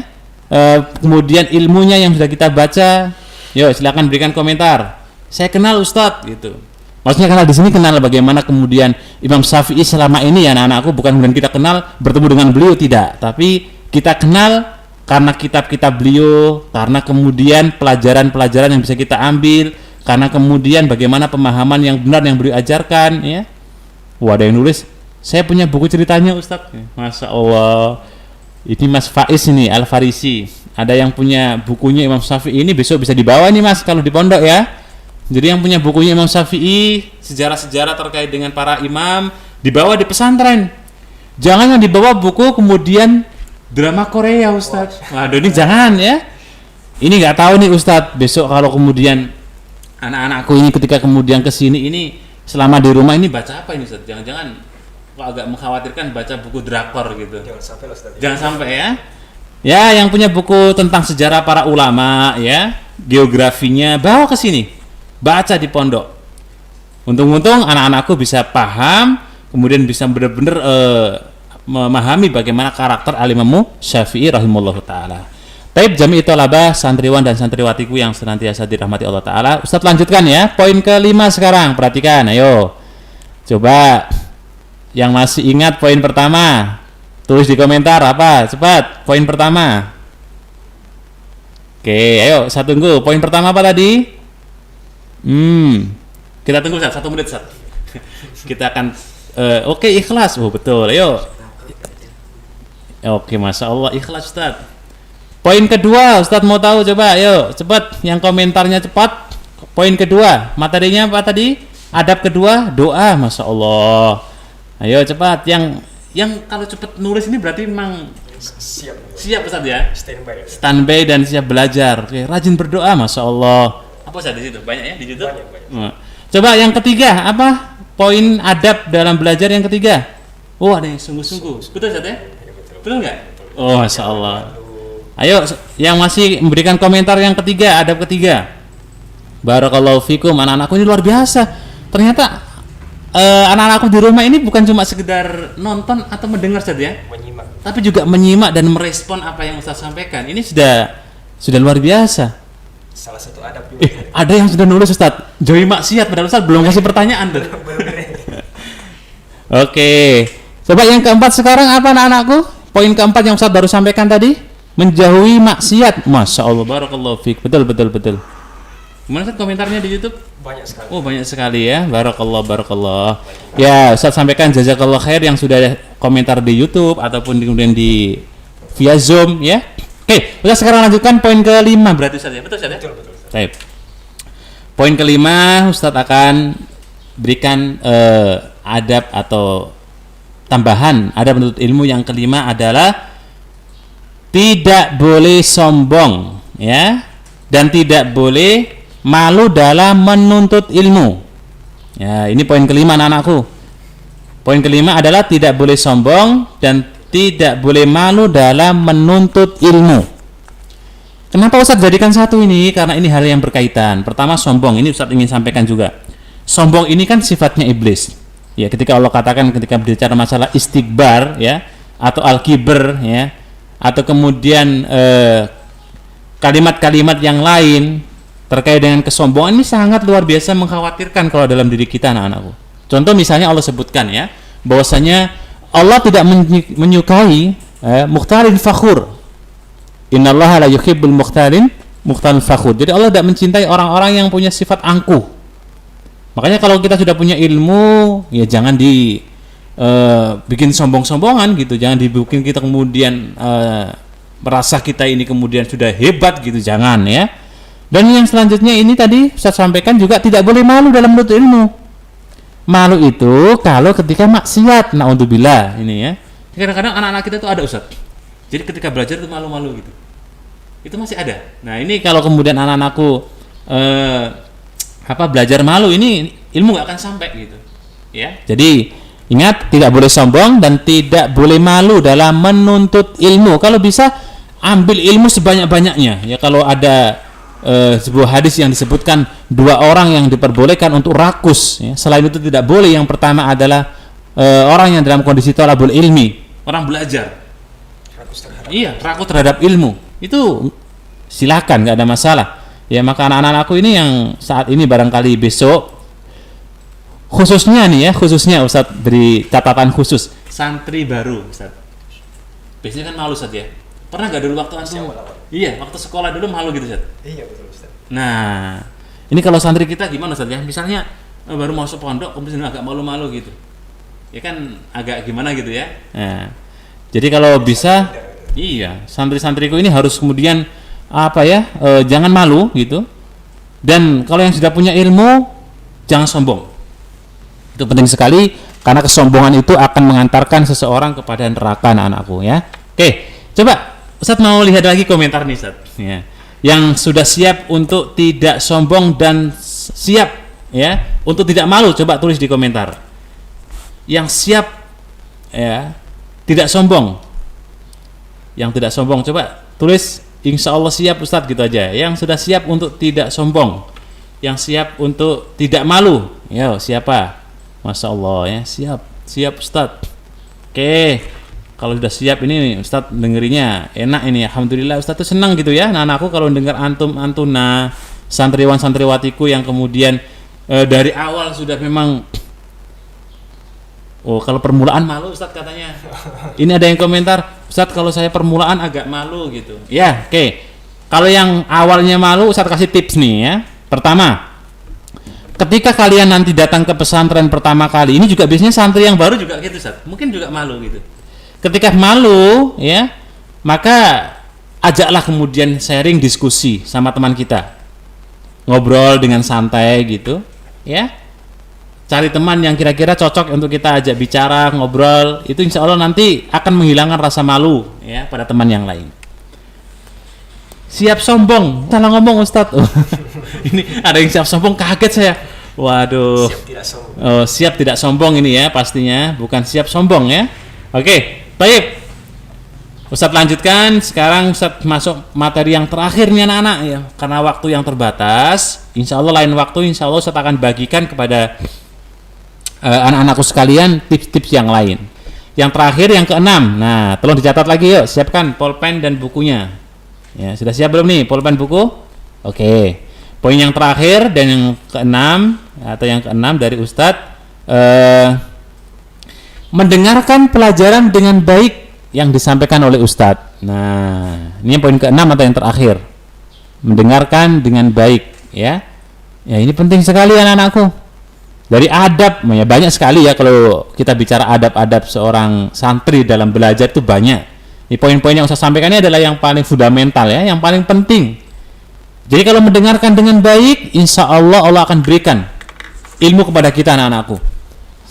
Kemudian ilmunya yang sudah kita baca. Yuk, silakan berikan komentar. Saya kenal Ustadz gitu. Maksudnya kenal di sini kenal bagaimana kemudian Imam Syafi'i selama ini ya anak-anakku, bukan kemudian kita kenal bertemu dengan beliau, tidak, tapi kita kenal karena kitab-kitab beliau, karena kemudian pelajaran-pelajaran yang bisa kita ambil, karena kemudian bagaimana pemahaman yang benar yang beliau ajarkan ya. Wah, ada yang nulis, saya punya buku ceritanya Ustadz. Masya Allah. Ini Mas Faiz ini Al-Farisi. Ada yang punya bukunya Imam Syafi'i, ini besok bisa dibawa nih Mas kalau di pondok ya. Jadi yang punya bukunya Imam Syafi'i, sejarah-sejarah terkait dengan para imam, dibawa di pesantren. Jangan yang dibawa buku kemudian drama Korea Ustadz. Waduh, ini jangan ya. Ini nggak tahu nih Ustadz, besok kalau kemudian anak-anakku ini ketika kemudian kesini ini selama di rumah ini baca apa ini Ustadz? Jangan-jangan kok agak mengkhawatirkan baca buku drakor gitu. Jangan sampai loh Ustaz. Jangan sampai ya. Ya, yang punya buku tentang sejarah para ulama ya, geografinya bawa ke sini. Baca di pondok. Untung-untung anak-anakku bisa paham, kemudian bisa benar-benar memahami bagaimana karakter Al-Imam Syafi'i rahimahullahu taala. Taib jami' thalabah, santriwan dan santriwatiku yang senantiasa dirahmati Allah taala. Ustaz lanjutkan ya. Poin ke-5 sekarang. Perhatikan, ayo. Coba yang masih ingat poin pertama, tulis di komentar apa? Cepat, poin pertama. Oke, ayo saya tunggu. Poin pertama apa tadi? Kita tunggu Ustaz, 1 menit Ustaz. Kita akan oke, ikhlas. Oh betul, ayo. Oke, Masya Allah, ikhlas Ustaz. Poin kedua, Ustaz mau tahu, coba ayo, cepat, yang komentarnya cepat. Poin kedua, materinya apa tadi? Adab kedua, doa, Masya Allah. Ayo cepat, yang kalau cepat nulis ini berarti memang siap Ustaz ya. Standby dan siap belajar. Oke, rajin berdoa, Masya Allah. Apa Ustaz di situ? Banyak ya di situ? Banyak. Coba yang ketiga, apa? Poin adab dalam belajar yang ketiga. Oh, ada yang sungguh-sungguh. Betul Ustaz ya? Betul nggak? Oh, Masya Allah. Ayo, yang masih memberikan komentar yang ketiga, adab ketiga. Barakallahu fikum, anak-anakku ini luar biasa. Ternyata anak-anakku di rumah ini bukan cuma sekedar nonton atau mendengar saja ya, menyimak, tapi juga menyimak dan merespon apa yang Ustaz sampaikan. Ini sudah luar biasa. Salah satu adab juga. Ada yang sudah nulis Ustaz, jauhi maksiat, padahal Ustaz belum kasih pertanyaan tuh. Oke, Coba yang keempat sekarang apa anak-anakku? Poin keempat yang Ustaz baru sampaikan tadi, menjauhi maksiat. Masya Allah, barakallahu fiik. Betul. Gimana Ustaz komentarnya di YouTube? Banyak sekali. Oh, banyak sekali ya. Barakallah. Ya, Ustaz sampaikan jazakallah khair yang sudah komentar di YouTube ataupun kemudian di via Zoom ya. Oke, Ustaz sekarang lanjutkan poin kelima berarti Ustaz ya. Betul Ustaz ya? Betul. Baik. Poin kelima Ustaz akan berikan adab atau tambahan adab menuntut ilmu yang kelima adalah tidak boleh sombong ya, dan tidak boleh malu dalam menuntut ilmu. Ya, ini poin kelima anak-anakku. Poin kelima adalah tidak boleh sombong dan tidak boleh malu dalam menuntut ilmu. Kenapa Ustaz jadikan satu ini? Karena ini hal yang berkaitan. Pertama, sombong. Ini Ustaz ingin sampaikan juga. Sombong ini kan sifatnya iblis. Ya, ketika Allah katakan ketika berbicara masalah istikbar ya, atau al-kibr ya, atau kemudian kalimat-kalimat yang lain terkait dengan kesombongan, ini sangat luar biasa mengkhawatirkan kalau dalam diri kita anak-anakku. Contoh misalnya Allah sebutkan ya, bahwasanya Allah tidak menyukai mukhtalin fakhur. Innallaha la yuhibbul mukhtalin fakhur. Jadi Allah tidak mencintai orang-orang yang punya sifat angkuh. Makanya kalau kita sudah punya ilmu, ya jangan bikin sombong-sombongan gitu, jangan dibikin kita kemudian merasa kita ini kemudian sudah hebat gitu, jangan ya. Dan yang selanjutnya ini tadi saya sampaikan juga tidak boleh malu dalam menuntut ilmu. Malu itu kalau ketika maksiat, naudzubillah ini ya. Kadang-kadang anak-anak kita tuh ada Ustaz. Jadi ketika belajar tuh malu-malu gitu. Itu masih ada. Nah, ini kalau kemudian anak-anakku belajar malu, ini ilmu nggak akan sampai gitu. Ya. Jadi ingat, tidak boleh sombong dan tidak boleh malu dalam menuntut ilmu. Kalau bisa ambil ilmu sebanyak-banyaknya. Ya, kalau ada sebuah hadis yang disebutkan dua orang yang diperbolehkan untuk rakus ya. Selain itu tidak boleh. Yang pertama adalah orang yang dalam kondisi thalabul ilmi, orang belajar. Rakus terhadap ilmu. Itu silakan, nggak ada masalah. Ya, maka anak-anak aku ini yang saat ini barangkali besok khususnya Ustaz beri catatan khusus santri baru Ustaz. Biasanya kan malu Ustaz ya. Pernah nggak dulu waktu antum? Iya, waktu sekolah dulu malu gitu Ustaz. Iya, betul Ustaz. Nah, ini kalau santri kita gimana Ustaz ya? Misalnya baru masuk pondok kemudian agak malu-malu gitu. Ya kan agak gimana gitu ya. Nah, jadi kalau bisa santri-santriku ini harus kemudian jangan malu gitu. Dan kalau yang sudah punya ilmu jangan sombong. Itu penting sekali karena kesombongan itu akan mengantarkan seseorang kepada neraka anak-anakku ya. Oke, coba Ustaz mau lihat lagi komentar nih Ustaz ya. Yang sudah siap untuk tidak sombong dan siap ya untuk tidak malu, coba tulis di komentar. Yang siap ya tidak sombong. Yang tidak sombong coba tulis insya Allah siap Ustaz gitu aja. Yang sudah siap untuk tidak sombong, yang siap untuk tidak malu. Yo, siapa? Masya Allah ya, siap Ustaz. Oke, kalau sudah siap ini Ustaz dengerinya enak ini. Alhamdulillah Ustaz tuh senang gitu ya. Nah, aku kalau dengar antuna santriwan santriwatiku yang kemudian dari awal sudah memang kalau permulaan malu Ustaz katanya. Ini ada yang komentar, Ustaz kalau saya permulaan agak malu gitu. Ya, oke. Kalau yang awalnya malu Ustaz kasih tips nih ya. Pertama, ketika kalian nanti datang ke pesantren pertama kali, ini juga biasanya santri yang baru juga gitu Ustaz. Mungkin juga malu gitu. Ketika malu ya, maka ajaklah kemudian sharing diskusi sama teman kita. Ngobrol dengan santai gitu, ya. Cari teman yang kira-kira cocok untuk kita ajak bicara, ngobrol, itu insya Allah nanti akan menghilangkan rasa malu ya pada teman yang lain. Siap sombong, salah ngomong Ustadz. Ini ada yang siap sombong, kaget saya. Waduh. Siap tidak sombong. Siap tidak sombong ini ya pastinya, bukan siap sombong ya. Oke, baik. Ustadz lanjutkan. Sekarang Ustadz masuk materi yang terakhir nih anak-anak ya. Karena waktu yang terbatas, insya Allah lain waktu insya Allah Ustadz akan bagikan kepada anak-anakku sekalian tips-tips yang lain. Yang terakhir yang keenam. Nah, tolong dicatat lagi yuk. Siapkan pulpen dan bukunya. Ya, sudah siap belum nih pulpen buku? Oke. Poin yang terakhir dan yang keenam atau yang keenam dari Ustadz mendengarkan pelajaran dengan baik yang disampaikan oleh Ustadz. Nah, ini yang poin ke-6 atau yang terakhir. Mendengarkan dengan baik, ya. Ya, ini penting sekali anak-anakku. Dari adab, ya banyak sekali ya kalau kita bicara adab-adab seorang santri dalam belajar itu banyak. Ini poin-poin yang saya sampaikan ini adalah yang paling fundamental ya, yang paling penting. Jadi kalau mendengarkan dengan baik, insya Allah Allah akan berikan ilmu kepada kita anak-anakku.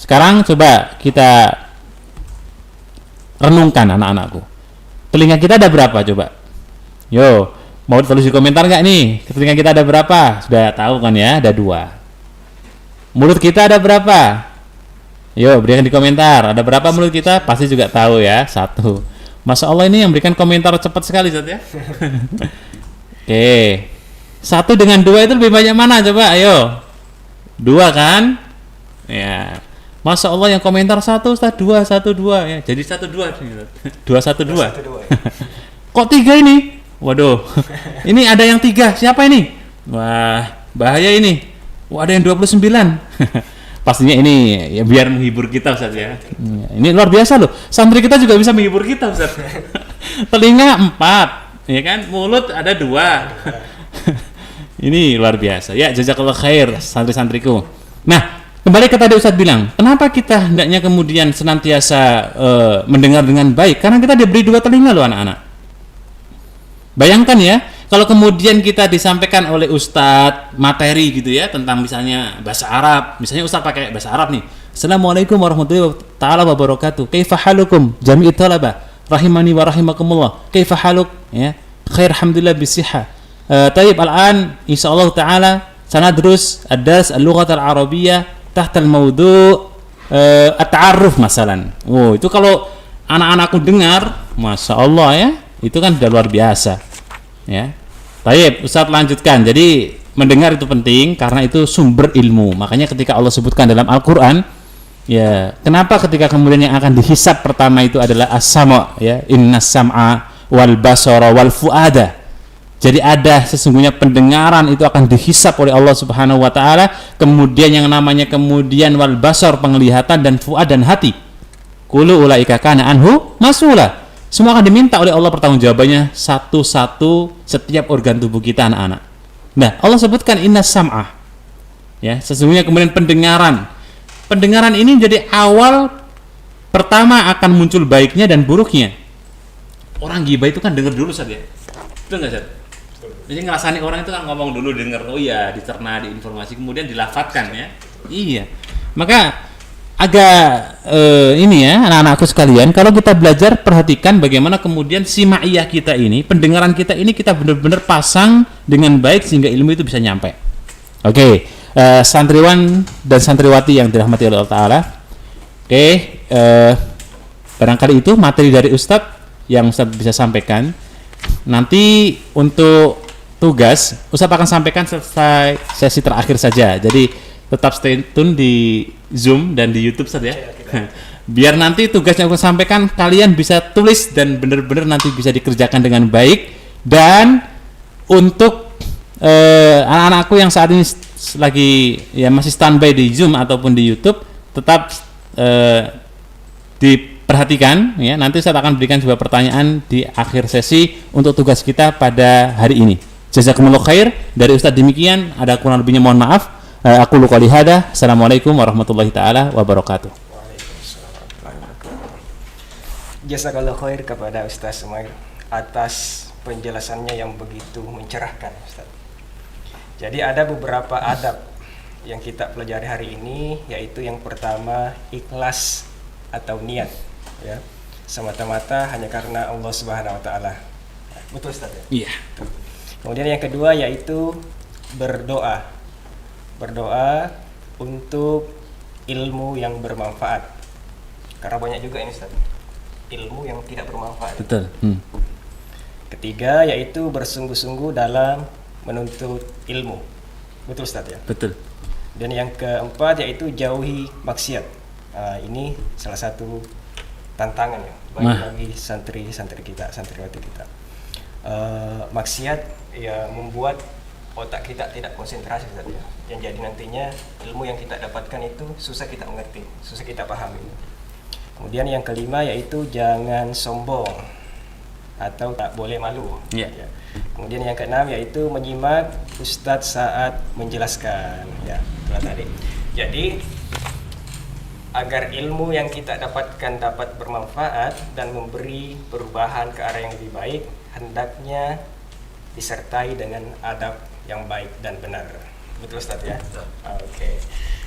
Sekarang coba kita renungkan anak-anakku. Telinga kita ada berapa coba? Yo, mau tulis di komentar nggak nih? Telinga kita ada berapa? Sudah tahu kan ya? Ada 2. Mulut kita ada berapa? Yo, berikan di komentar. Ada berapa mulut kita? Pasti juga tahu ya. 1. Masya Allah ini yang berikan komentar cepat sekali Ustaz ya. Oke. 1 dengan 2 itu lebih banyak mana coba? Ayo. 2 kan? Ya. Masya Allah yang komentar 1 Ustaz, 2, 1, 2 ya. Jadi 1, 2 2, 1, 2 Kok 3 ini? Waduh. Ini ada yang 3, siapa ini? Wah, bahaya ini. Wah, ada yang 29. Pastinya ini ya biar menghibur kita Ustaz ya. Ini luar biasa loh. Santri kita juga bisa menghibur kita Ustaz. Telinga 4, ya kan? Mulut ada 2. Ini luar biasa. Ya, jazakallah khair santri-santriku. Nah, kembali ke tadi Ustadz bilang, kenapa kita hendaknya kemudian senantiasa mendengar dengan baik? Karena kita diberi 2 telinga loh anak-anak. Bayangkan ya, kalau kemudian kita disampaikan oleh Ustadz materi gitu ya, tentang misalnya bahasa Arab. Misalnya Ustadz pakai bahasa Arab nih. Assalamualaikum warahmatullahi wabarakatuh. Kaifa halukum jami'it talabah rahimani wa rahimakumullah. Kaifa haluk? Ya. Khair alhamdulillah bisihah. Tayyib al-an insyaallah taala sanadrus ad-dars al-lughat al-arabiyyah tahta al-mawdu' at-ta'arruf masalan. Oh, itu kalau anak-anakku dengar, Masya Allah ya, itu kan sudah luar biasa. Ya. Tayyib, Ustaz lanjutkan. Jadi mendengar itu penting karena itu sumber ilmu. Makanya ketika Allah sebutkan dalam Al-Qur'an, ya, kenapa ketika kemudian yang akan dihisab pertama itu adalah as-sama' ya, innas sam'a wal basara wal fuada. Jadi ada sesungguhnya pendengaran itu akan dihisab oleh Allah Subhanahu wa taala, kemudian yang namanya kemudian wal basar penglihatan dan fuad dan hati. Kullu ulaika kana anhu mas'ula. Semua akan diminta oleh Allah pertanggungjawabannya satu-satu setiap organ tubuh kita anak-anak. Nah, Allah sebutkan innas sam'ah. Ya, sesungguhnya kemudian pendengaran. Pendengaran ini menjadi awal pertama akan muncul baiknya dan buruknya. Orang gibah itu kan dengar dulu saja. Betul enggak, Ustaz? Jadi ngerasani orang itu kan ngomong dulu, denger, oh iya, dicerna, diinformasi, kemudian dilafatkan ya. Iya. Maka agak ini ya anak-anakku sekalian, kalau kita belajar perhatikan bagaimana kemudian simaiyah kita ini, pendengaran kita ini kita benar-benar pasang dengan baik sehingga ilmu itu bisa nyampe. Oke, santriwan dan santriwati yang dirahmati oleh Allah Ta'ala. Oke, barangkali itu materi dari Ustadz yang Ustadz bisa sampaikan. Nanti untuk tugas Ustadz akan sampaikan selesai sesi terakhir saja. Jadi tetap stay tune di Zoom dan di YouTube saja. Biar nanti tugas yang aku sampaikan kalian bisa tulis dan benar-benar nanti bisa dikerjakan dengan baik. Dan untuk anak-anakku yang saat ini lagi ya masih standby di Zoom ataupun di YouTube, tetap diperhatikan ya. Nanti saya akan berikan sebuah pertanyaan di akhir sesi untuk tugas kita pada hari ini. Jazakumullah khair. Dari Ustadz demikian, ada kurang lebihnya mohon maaf. Aku luka lihada. Assalamualaikum warahmatullahi taala wabarakatuh. Jazakallah khair kepada Ustaz Sumair atas penjelasannya yang begitu mencerahkan, Ustaz. Jadi ada beberapa adab yang kita pelajari hari ini, yaitu yang pertama ikhlas atau niat ya, semata-mata hanya karena Allah Subhanahu wa taala. Betul Ustaz ya? Iya. Kemudian yang kedua yaitu berdoa. Berdoa untuk ilmu yang bermanfaat. Karena banyak juga ini Ustaz, ilmu yang tidak bermanfaat. Betul. Ketiga yaitu bersungguh-sungguh dalam menuntut ilmu. Betul Ustaz ya? Betul. Dan yang keempat yaitu jauhi maksiat. Ini salah satu tantangan ya bagi santri-santri kita, santriwati kita. Maksiat ya membuat otak kita tidak konsentrasi Ustaz ya. Yang jadi nantinya ilmu yang kita dapatkan itu susah kita mengerti, susah kita pahami. Kemudian yang kelima yaitu jangan sombong atau tak boleh malu. Ya. Ya. Kemudian yang keenam yaitu menyimak Ustadz saat menjelaskan. Ya, itulah tadi. Jadi agar ilmu yang kita dapatkan dapat bermanfaat dan memberi perubahan ke arah yang lebih baik, hendaknya disertai dengan adab yang baik dan benar. Betul Ustadz ya? Oke.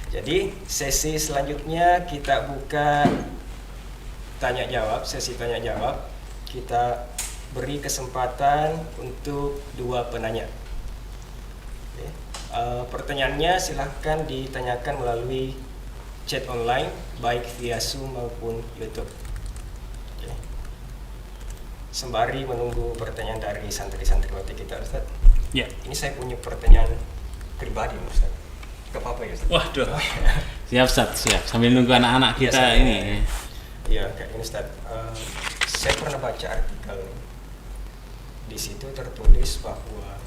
Jadi sesi selanjutnya kita buka tanya jawab, sesi tanya jawab. Kita beri kesempatan untuk 2 penanya. Oke. Pertanyaannya silahkan ditanyakan melalui chat online baik via Zoom maupun YouTube. Oke. Sembari menunggu pertanyaan dari santri-santriwati kita, Ustaz. Ya. Ini saya punya pertanyaan pribadi, Ustaz. Gak apa-apa ya, Ustaz? Waduh. Siap, Ustaz, siap. Sambil nunggu anak-anak kita ini. Iya, kayak ini Ustaz. Saya pernah baca artikel. Di situ tertulis bahwa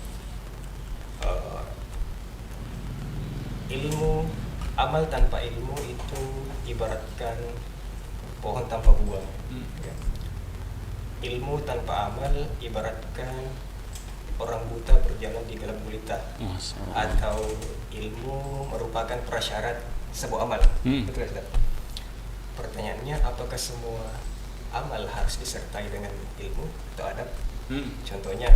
amal tanpa ilmu itu ibaratkan pohon tanpa buah. Ya. Ilmu tanpa amal ibaratkan orang buta berjalan di gelap gulita. Atau ilmu merupakan prasyarat sebuah amal. Betul ya, Ustaz? Pertanyaannya, apakah semua amal harus disertai dengan ilmu atau adab? Contohnya,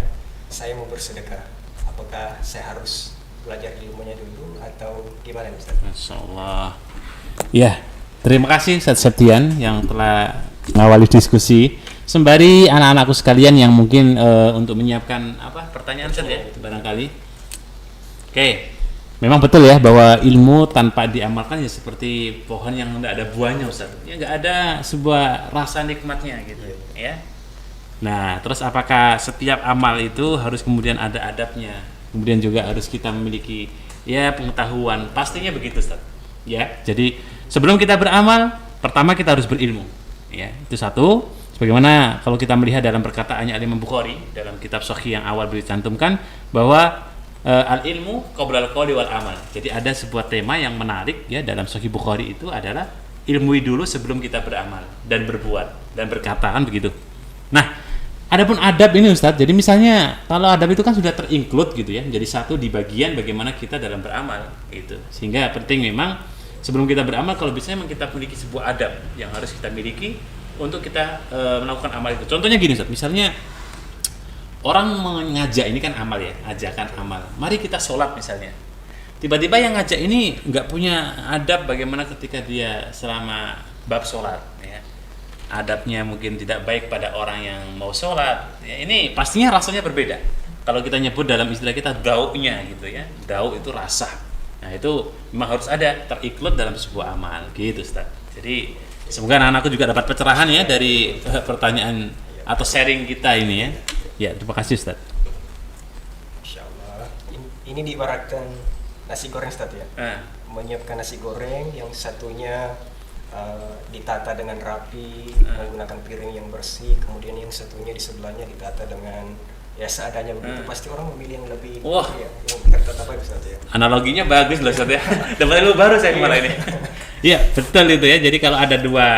saya mau bersedekah, apakah saya harus belajar ilmunya dulu atau gimana, Ustaz? Masya Allah. Ya, terima kasih Ustaz Septian yang telah mengawali diskusi. Sembari anak-anakku sekalian yang mungkin untuk menyiapkan pertanyaan Ustaz ya, barangkali. Oke. Memang betul ya bahwa ilmu tanpa diamalkan ya seperti pohon yang tidak ada buahnya, Ustaz. Ya nggak ada sebuah rasa nikmatnya gitu ya. Nah, terus apakah setiap amal itu harus kemudian ada adabnya? Kemudian juga harus kita memiliki ya pengetahuan. Pastinya begitu, Ustaz. Ya. Jadi sebelum kita beramal, pertama kita harus berilmu. Ya, itu satu. Sebagaimana kalau kita melihat dalam perkataannya Imam Bukhari dalam kitab Sahih yang awal beliau cantumkan bahwa al-ilmu qabla al-qawli wal amal. Jadi ada sebuah tema yang menarik ya dalam Sahih Bukhari itu adalah ilmui dulu sebelum kita beramal dan berbuat dan berkataan begitu. Nah, adapun adab ini Ustaz, jadi misalnya kalau adab itu kan sudah terinclude gitu ya, menjadi satu di bagian bagaimana kita dalam beramal gitu. Sehingga penting memang sebelum kita beramal kalau bisa memang kita memiliki sebuah adab yang harus kita miliki untuk kita melakukan amal itu. Contohnya gini Ustaz, misalnya orang mengajak ini kan amal ya, ajakan amal. Mari kita sholat misalnya. Tiba-tiba yang ngajak ini nggak punya adab bagaimana ketika dia selama bab sholat. Ya. Adabnya mungkin tidak baik pada orang yang mau sholat. Ya, ini pastinya rasanya berbeda. Kalau kita nyebut dalam istilah kita dau'nya gitu ya. Dau' itu rasa. Nah itu memang harus ada terinclude dalam sebuah amal gitu Ustaz. Jadi semoga anak-anakku juga dapat pencerahan ya dari pertanyaan atau sharing kita ini ya. Ya, terima kasih Ustaz. Insya Allah. Ini diibaratkan nasi goreng Ustaz ya. Menyiapkan nasi goreng, yang satunya ditata dengan rapi, menggunakan piring yang bersih, kemudian yang satunya di sebelahnya ditata dengan ya seadanya begitu. Pasti orang memilih yang lebih ya, yang tertata bagus Ustaz ya. Analoginya bagus loh Ustaz ya. Dapat ilmu baru saya kemarin ini. Iya, betul itu ya. Jadi kalau ada dua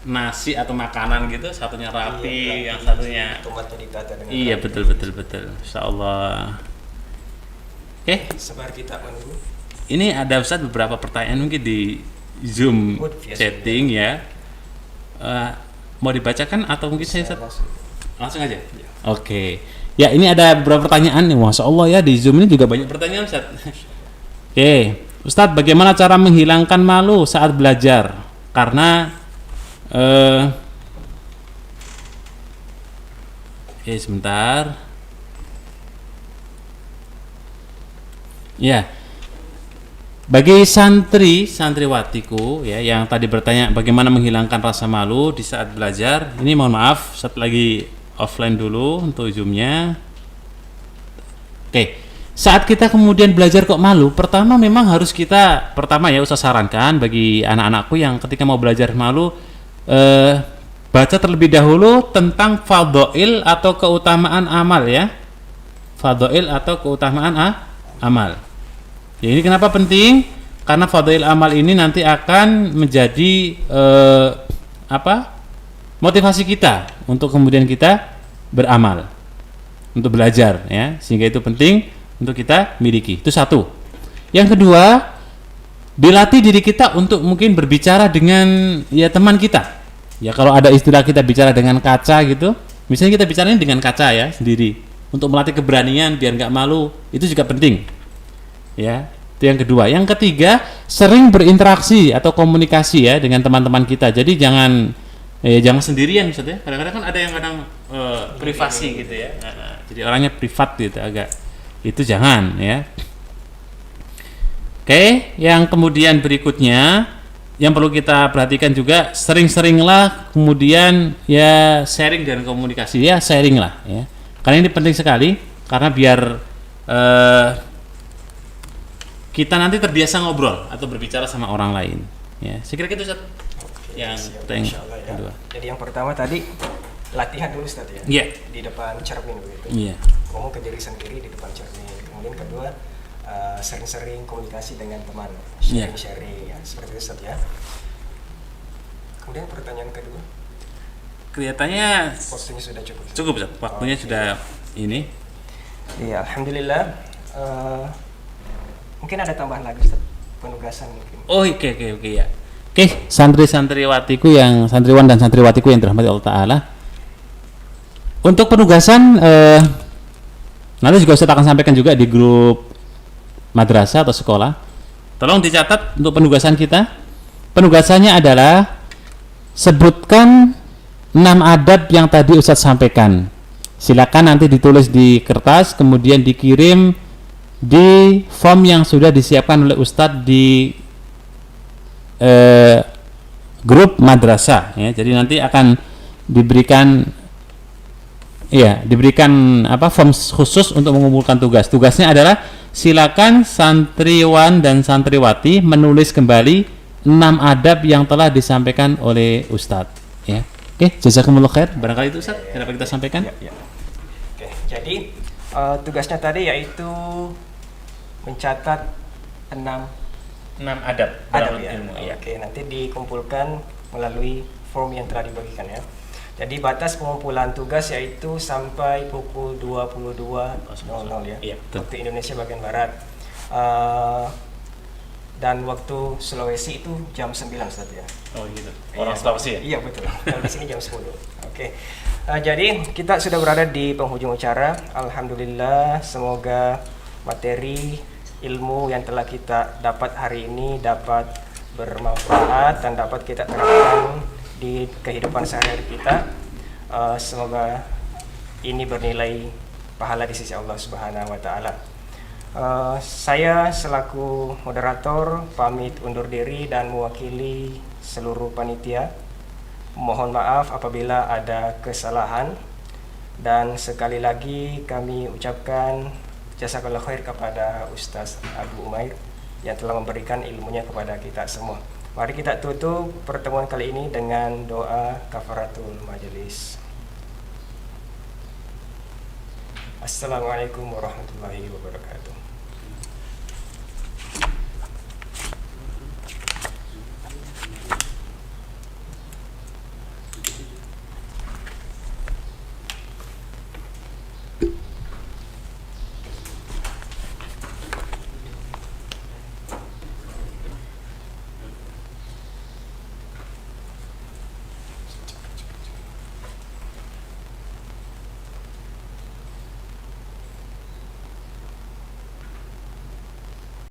nasi atau makanan gitu, satunya rapi, yang satunya tomatnya ditata dengan rapi. Betul. Insyaallah. Oke. Sebar kita menunggu. Ini ada Ustaz beberapa pertanyaan mungkin di Zoom chatting ya. Mau dibacakan atau mungkin saya langsung aja? Ya. Oke. Ya, ini ada beberapa pertanyaan nih. Masya Allah ya, di Zoom ini juga banyak pertanyaan Ustaz. Oke. Ustaz, bagaimana cara menghilangkan malu saat belajar? Karena sebentar. Ya. Bagi santriwatiku ya yang tadi bertanya bagaimana menghilangkan rasa malu di saat belajar, ini mohon maaf, saat lagi offline dulu untuk Zoom-nya. Oke. Saat kita kemudian belajar kok malu, pertama memang harus kita ya usah sarankan bagi anak-anakku yang ketika mau belajar malu baca terlebih dahulu tentang fadhail atau keutamaan amal ya. Fadhail atau keutamaan amal. Ya, ini kenapa penting? Karena fadhail amal ini nanti akan menjadi motivasi kita untuk kemudian kita beramal, untuk belajar ya, sehingga itu penting untuk kita miliki. Itu satu. Yang kedua, dilatih diri kita untuk mungkin berbicara dengan ya teman kita. Ya kalau ada istilah kita bicara dengan kaca gitu, misalnya kita bicaranya dengan kaca ya sendiri, untuk melatih keberanian biar nggak malu, itu juga penting. Ya, itu yang kedua. Yang ketiga, sering berinteraksi atau komunikasi ya dengan teman-teman kita. Jadi jangan sendirian maksudnya. Kadang-kadang kan ada yang privasi gitu ya. Jadi orangnya privat gitu agak. Itu jangan ya. Oke, yang kemudian berikutnya yang perlu kita perhatikan juga, sering-seringlah kemudian ya sharing dan komunikasi ya, sharing lah ya. Karena ini penting sekali karena biar kita nanti terbiasa ngobrol atau berbicara sama orang lain. Ya, saya kira itu Ustaz. Yang kedua. Jadi yang pertama tadi latihan dulu Ustaz ya. Iya. Di depan cermin begitu. Iya. Ngomong ke diri sendiri di depan cermin. Kemudian kedua, sering-sering komunikasi dengan teman, sharing ya, seperti itu Ustaz ya. Kemudian pertanyaan kedua, Kelihatannya waktunya sudah cukup. cukup Ustaz. Waktunya sudah ini. Iya, alhamdulillah. Mungkin ada tambahan lagi Ustaz, penugasan mungkin. Oh, oke ya. Oke, santriwatiku yang santriwan dan santriwatiku yang dirahmati Allah Ta'ala. Untuk penugasan nanti juga Ustaz akan sampaikan juga di grup madrasah atau sekolah. Tolong dicatat untuk penugasan kita. Penugasannya adalah sebutkan 6 adab yang tadi Ustaz sampaikan. Silakan nanti ditulis di kertas, kemudian dikirim di form yang sudah disiapkan oleh Ustadz di grup madrasah ya. Jadi nanti akan diberikan form khusus untuk mengumpulkan tugas. Tugasnya adalah silakan santriwan dan santriwati menulis kembali 6 adab yang telah disampaikan oleh Ustadz ya. Oke, jazakumullah khair. Barangkali itu Ustadz yang dapat kita sampaikan. Ya. Oke, jadi tugasnya tadi yaitu mencatat 6 adab ya. ilmu ya. Oke, nanti dikumpulkan melalui form yang telah dibagikan ya. Jadi batas pengumpulan tugas yaitu sampai pukul 22.00 ya. Iya, waktu Indonesia bagian barat. Dan waktu Sulawesi itu jam 9 Ustaz ya. Oh gitu. Orang Sulawesi ya? Iya betul. Kalau di sini jam 10. Oke. Jadi kita sudah berada di penghujung acara. Alhamdulillah, semoga materi ilmu yang telah kita dapat hari ini dapat bermanfaat dan dapat kita terapkan di kehidupan sehari-hari kita. Semoga ini bernilai pahala di sisi Allah Subhanahu wa taala. Saya selaku moderator pamit undur diri dan mewakili seluruh panitia. Mohon maaf apabila ada kesalahan, dan sekali lagi kami ucapkan jazakallahu khair kepada Ustaz Abu Umair yang telah memberikan ilmunya kepada kita semua. Mari kita tutup pertemuan kali ini dengan doa kafaratul majelis. Assalamualaikum warahmatullahi wabarakatuh.